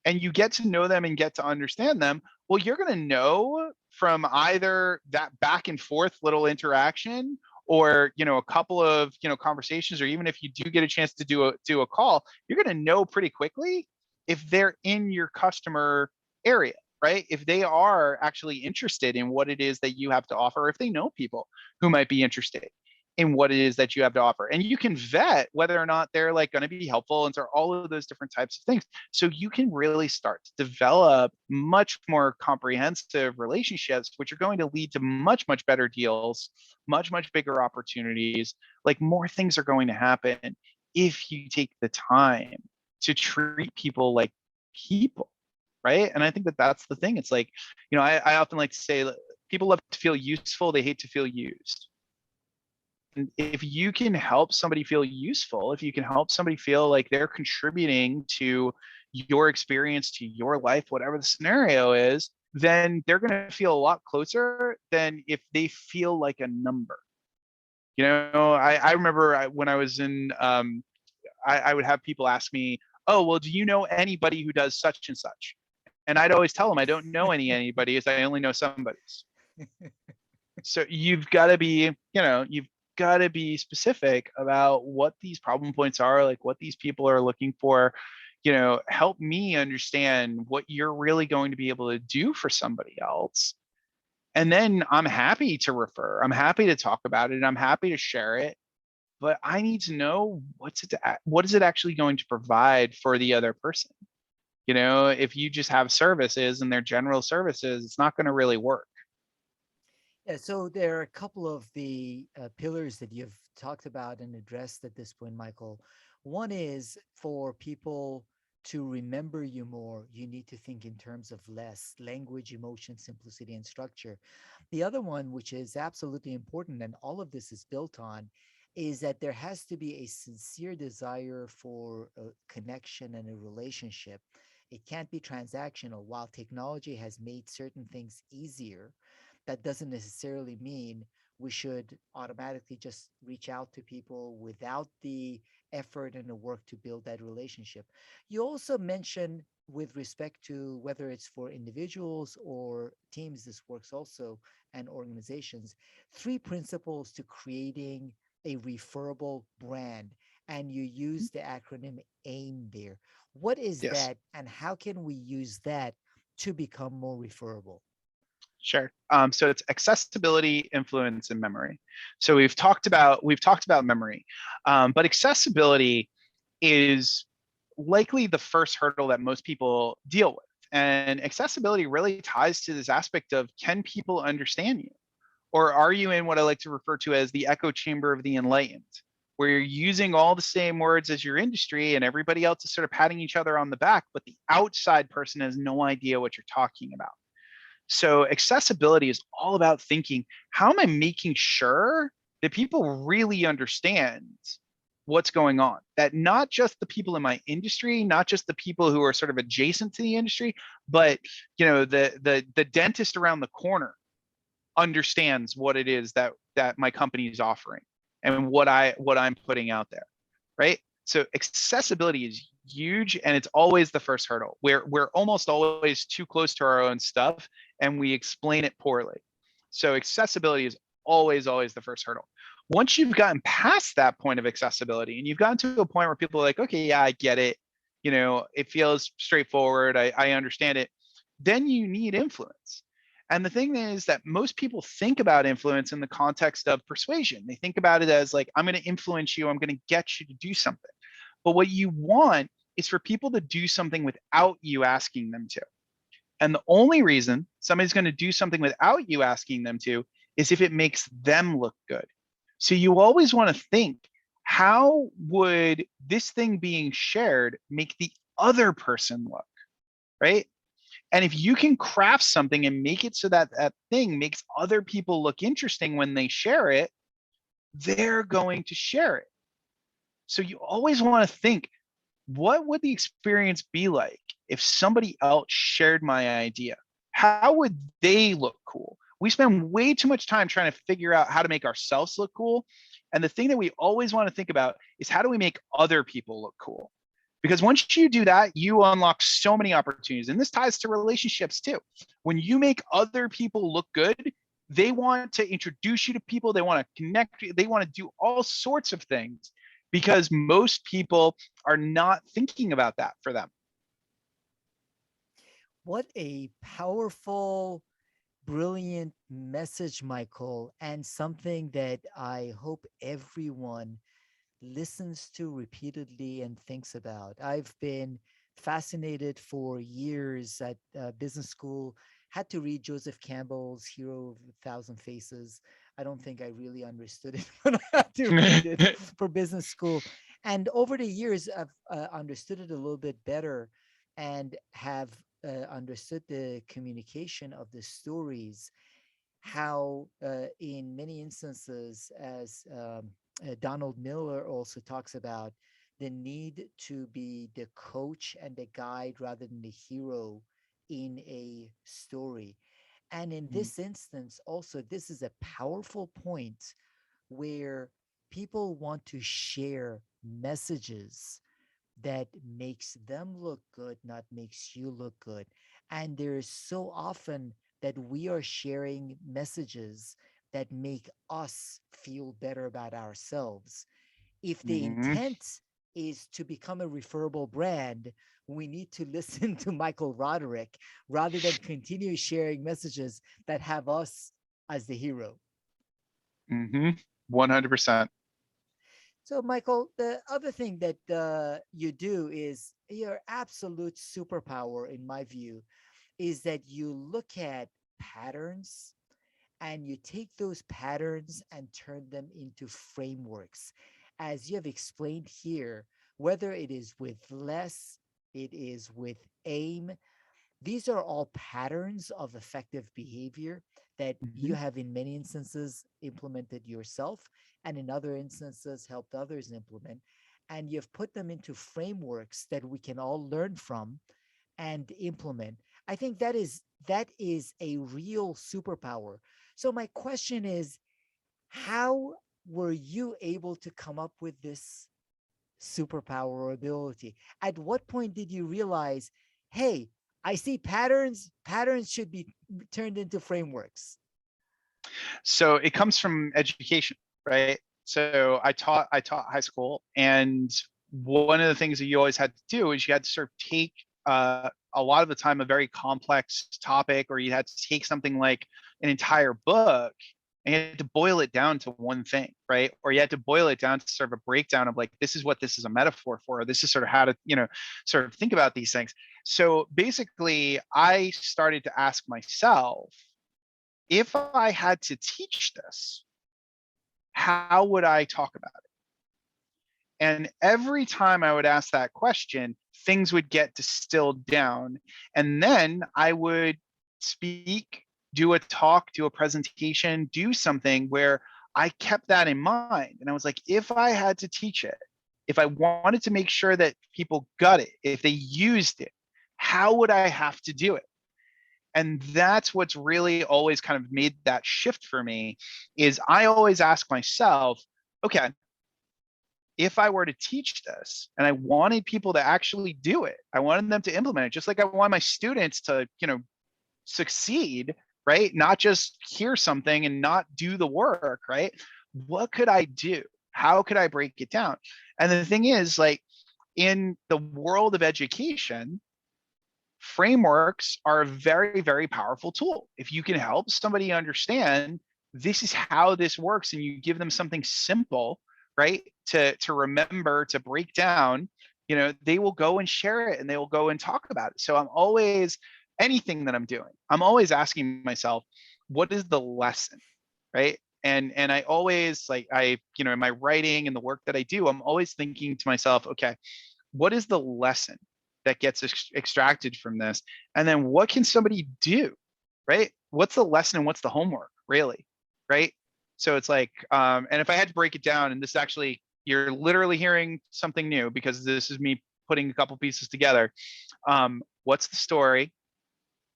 and you get to know them and get to understand them, well, you're going to know from either that back and forth little interaction, or a couple of conversations, or even if you do get a chance to do a call, you're going to know pretty quickly if they're in your customer area, right? If they are actually interested in what it is that you have to offer, or if they know people who might be interested in what it is that you have to offer. And you can vet whether or not they're like going to be helpful, and so all of those different types of things. So you can really start to develop much more comprehensive relationships, which are going to lead to much, much better deals, much, much bigger opportunities. Like, more things are going to happen if you take the time to treat people like people, right? And I think that that's the thing. It's like, I often like to say that people love to feel useful, they hate to feel used. And if you can help somebody feel useful, if you can help somebody feel like they're contributing to your experience, to your life, whatever the scenario is, then they're going to feel a lot closer than if they feel like a number. I remember when I was in, I would have people ask me, oh, well, do you know anybody who does such and such? And I'd always tell them I don't know anybody, as I only know somebody's. So you've got to be, you've got to be specific about what these problem points are, like what these people are looking for. Help me understand what you're really going to be able to do for somebody else. And then I'm happy to refer. I'm happy to talk about it. I'm happy to share it. But I need to know what is it actually going to provide for the other person. If you just have services and they're general services, it's not going to really work. Yeah, so there are a couple of the pillars that you've talked about and addressed at this point, Michael. One is for people to remember you more, you need to think in terms of less language, emotion, simplicity, and structure. The other one, which is absolutely important, and all of this is built on, is that there has to be a sincere desire for a connection and a relationship. It can't be transactional. While technology has made certain things easier, that doesn't necessarily mean we should automatically just reach out to people without the effort and the work to build that relationship. You also mentioned, with respect to whether it's for individuals or teams, this works also, and organizations, three principles to creating a referable brand. And you use the acronym AIM there. What is Yes. that, and how can we use that to become more referable? Sure. So it's accessibility, influence, and memory. So we've talked about memory, but accessibility is likely the first hurdle that most people deal with. And accessibility really ties to this aspect of, can people understand you? Or are you in what I like to refer to as the echo chamber of the enlightened, where you're using all the same words as your industry and everybody else is sort of patting each other on the back, but the outside person has no idea what you're talking about? So accessibility is all about thinking, how am I making sure that people really understand what's going on? That not just the people in my industry, not just the people who are sort of adjacent to the industry, but the dentist around the corner understands what it is that my company is offering and what I'm putting out there, right? So accessibility is huge, and it's always the first hurdle. We're almost always too close to our own stuff and we explain it poorly. So accessibility is always the first hurdle. Once you've gotten past that point of accessibility and you've gotten to a point where people are like, okay, yeah, I get it, it feels straightforward, I understand it, then you need influence. And the thing is that most people think about influence in the context of persuasion. They think about it as like, I'm going to influence you, I'm going to get you to do something. But what you want is for people to do something without you asking them to. And the only reason somebody's going to do something without you asking them to is if it makes them look good. So you always want to think, how would this thing being shared make the other person look, right? And if you can craft something and make it so that that thing makes other people look interesting when they share it, they're going to share it. So you always want to think, what would the experience be like if somebody else shared my idea? How would they look cool? We spend way too much time trying to figure out how to make ourselves look cool. And the thing that we always want to think about is how do we make other people look cool? Because once you do that, you unlock so many opportunities. And this ties to relationships too. When you make other people look good, they want to introduce you to people, they want to connect, they want to do all sorts of things because most people are not thinking about that for them. What a powerful, brilliant message, Michael, and something that I hope everyone listens to repeatedly and thinks about. I've been fascinated for years at business school, had to read Joseph Campbell's Hero of a Thousand Faces. I don't think I really understood it when I had to read it for business school. And over the years, I've understood it a little bit better and have understood the communication of the stories, how in many instances, as Donald Miller also talks about, the need to be the coach and the guide rather than the hero in a story. And in this instance, also, this is a powerful point where people want to share messages that makes them look good, not makes you look good. And there's so often that we are sharing messages that make us feel better about ourselves. If the Mhm. intent is to become a referable brand, we need to listen to Michael Roderick rather than continue sharing messages that have us as the hero. Mhm. 100%. So, Michael, the other thing that you do is your absolute superpower, in my view, is that you look at patterns and you take those patterns and turn them into frameworks. As you have explained here, whether it is with less, it is with aim, these are all patterns of effective behavior that you Mhm. have, in many instances, implemented yourself, and in other instances, helped others implement. And you've put them into frameworks that we can all learn from and implement. I think that is a real superpower. So my question is, how were you able to come up with this superpower or ability? At what point did you realize, hey, I see patterns, patterns should be turned into frameworks? So it comes from education, right? So I taught high school, and one of the things that you always had to do is you had to sort of take a lot of the time a very complex topic, or you had to take something like an entire book and you had to boil it down to one thing, right? Or you had to boil it down to sort of a breakdown of like, this is what this is a metaphor for, or this is sort of how to, sort of think about these things. So basically, I started to ask myself, if I had to teach this, how would I talk about it? And every time I would ask that question, things would get distilled down. And then I would speak, do a talk, do a presentation, do something where I kept that in mind. And I was like, if I had to teach it, if I wanted to make sure that people got it, if they used it, how would I have to do it? And that's what's really always kind of made that shift for me is I always ask myself, okay, if I were to teach this and I wanted people to actually do it, I wanted them to implement it, just like I want my students to, succeed, right? Not just hear something and not do the work, right? What could I do? How could I break it down? And the thing is, like, in the world of education, frameworks are a very, very powerful tool. If you can help somebody understand this is how this works and you give them something simple, right, to remember, to break down, they will go and share it and they will go and talk about it. So I'm always, anything that I'm doing, I'm always asking myself, what is the lesson, right? And I always, like, in my writing and the work that I do, I'm always thinking to myself, okay, what is the lesson that gets extracted from this? And then what can somebody do, right? What's the lesson and what's the homework, really, right? So it's like, and if I had to break it down, and this actually, you're literally hearing something new because this is me putting a couple pieces together. What's the story?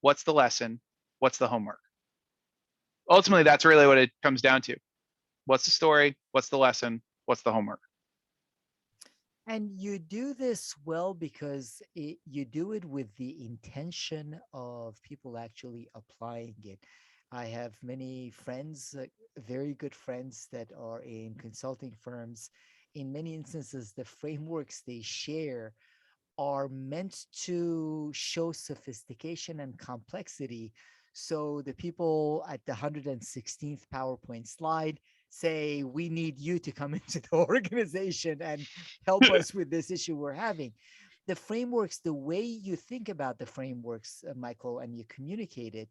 What's the lesson? What's the homework? Ultimately, that's really what it comes down to. What's the story? What's the lesson? What's the homework? And you do this well because you do it with the intention of people actually applying it. I have many friends, very good friends that are in consulting firms. In many instances, the frameworks they share are meant to show sophistication and complexity. So the people at the 116th PowerPoint slide say, we need you to come into the organization and help us with this issue we're having. The frameworks, the way you think about the frameworks, Michael, and you communicate it,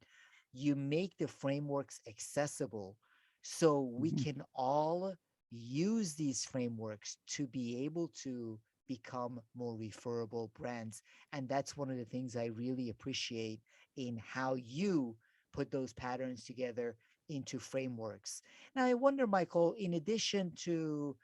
you make the frameworks accessible so we Mhm. can all use these frameworks to be able to become more referable brands. And that's one of the things I really appreciate in how you put those patterns together into frameworks. Now, I wonder, Michael, in addition to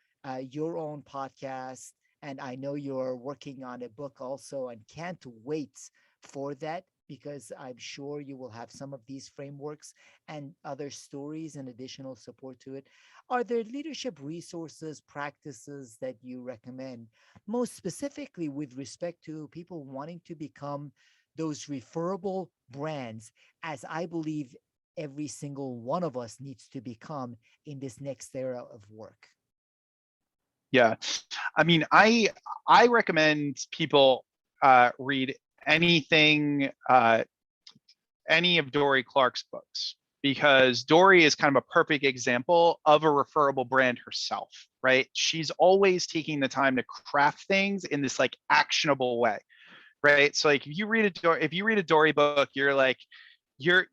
your own podcast, and I know you're working on a book also and can't wait for that because I'm sure you will have some of these frameworks and other stories and additional support to it. Are there leadership resources, practices that you recommend, most specifically with respect to people wanting to become those referable brands, as I believe every single one of us needs to become in this next era of work? Yeah, I mean, I recommend people read anything, any of Dory Clark's books, because Dory is kind of a perfect example of a referable brand herself, right? She's always taking the time to craft things in this like actionable way, right? So like if you read a Dory book, you're like you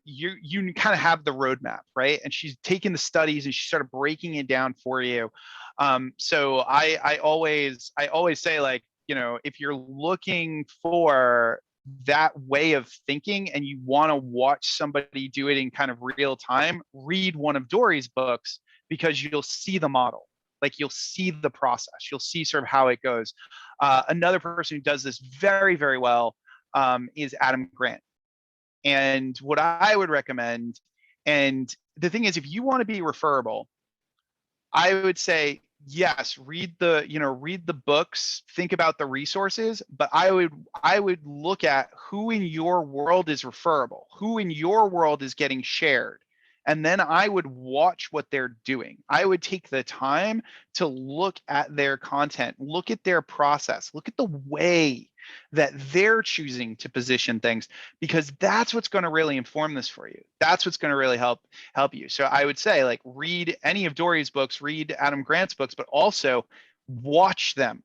kind of have the roadmap, right? And she's taken the studies and she started breaking it down for you. So I always say, like, if you're looking for that way of thinking and you want to watch somebody do it in kind of real time, read one of Dory's books, because you'll see the model. Like, you'll see the process, you'll see sort of how it goes. Another person who does this very, very well is Adam Grant. And what I would recommend, and the thing is, if you want to be referable, I would say yes, read the books, think about the resources, but I would look at who in your world is referable, who in your world is getting shared. And then I would watch what they're doing. I would take the time to look at their content, look at their process, look at the way that they're choosing to position things, because that's what's going to really inform this for you. That's what's going to really help you. So I would say, like, read any of Dory's books, read Adam Grant's books, but also watch them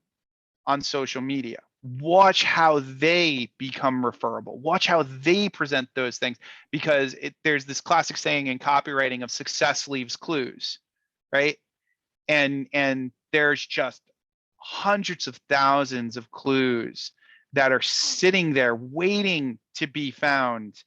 on social media. Watch how they become referable. Watch how they present those things, because there's this classic saying in copywriting of success leaves clues, right? And there's just hundreds of thousands of clues that are sitting there waiting to be found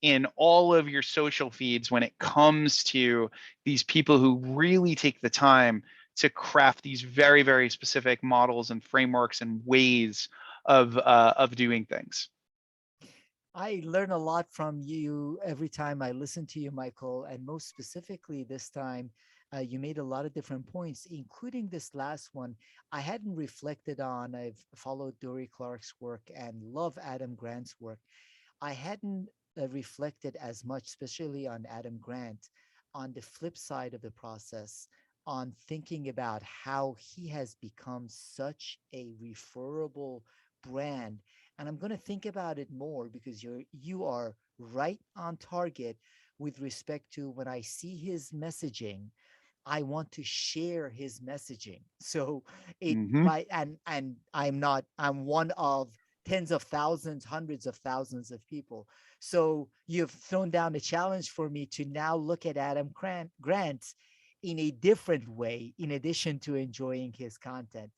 in all of your social feeds when it comes to these people who really take the time to craft these very, very specific models and frameworks and ways of doing things. I learn a lot from you every time I listen to you, Michael. And most specifically, this time, you made a lot of different points, including this last one. I hadn't reflected on. I've followed Dory Clark's work and love Adam Grant's work. I hadn't reflected as much, especially on Adam Grant, on the flip side of the process, on thinking about how he has become such a referable brand. And I'm going to think about it more because you are right on target with respect to when I see his messaging. I want to share his messaging. So it Mm-hmm. right and I'm one of tens of thousands, hundreds of thousands of people. So you've thrown down a challenge for me to now look at Grant in a different way, in addition to enjoying his content.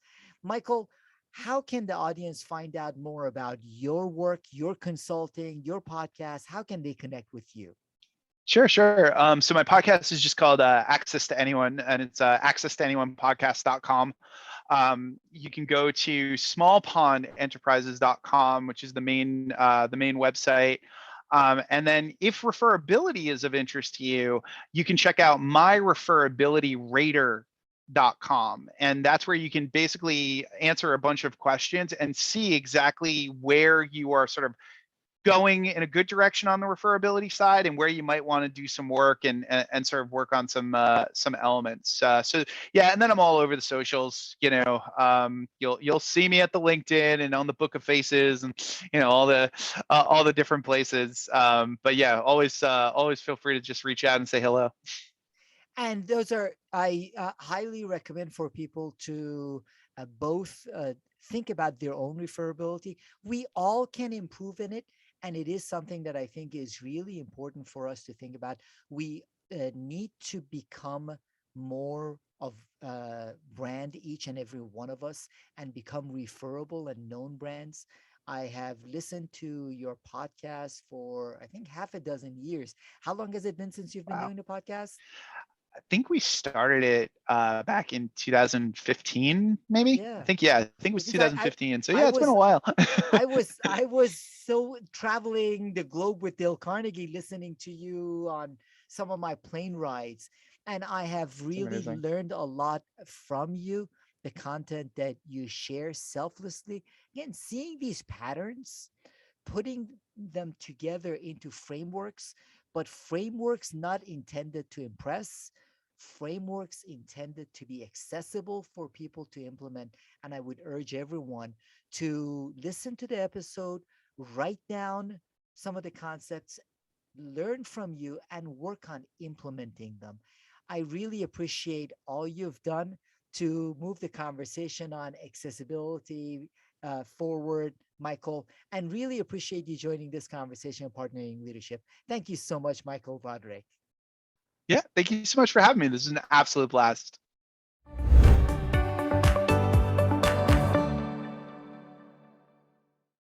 Michael, how can the audience find out more about your work, your consulting, your podcast? How can they connect with you? Sure, sure. So my podcast is just called Access to Anyone, and it's access to anyone podcast.com. You can go to smallpondenterprises.com, which is the main website. And then if referability is of interest to you, you can check out myreferabilityrater.com. And that's where you can basically answer a bunch of questions and see exactly where you are sort of going in a good direction on the referability side and where you might want to do some work and sort of work on some elements. So yeah, and then I'm all over the socials. You'll see me at the LinkedIn and on the Book of Faces and all the different places. But yeah, always feel free to just reach out and say hello. And those are, I highly recommend for people to both think about their own referability. We all can improve in it. And it is something that I think is really important for us to think about. We need to become more of brand, each and every one of us, and become referable and known brands. I have listened to your podcast for, I think, half a dozen years. How long has it been since you've been Wow. doing the podcast? I think we started it back in 2015, maybe. Yeah, Yeah, I think it was because I, I 2015. So I yeah, it's been a was while. I was so traveling the globe with Dale Carnegie, listening to you on some of my plane rides, and I have It's really amazing. learned a lot from you. The content that you share selflessly, again, seeing these patterns, putting them together into frameworks, but frameworks not intended to impress, frameworks intended to be accessible for people to implement. And I would urge everyone to listen to the episode, write down some of the concepts, learn from you, and work on implementing them. I really appreciate all you've done to move the conversation on accessibility forward, Michael, and really appreciate you joining this conversation and partnering leadership. Thank you so much, Michael Roderick. Yeah, thank you so much for having me. This is an absolute blast.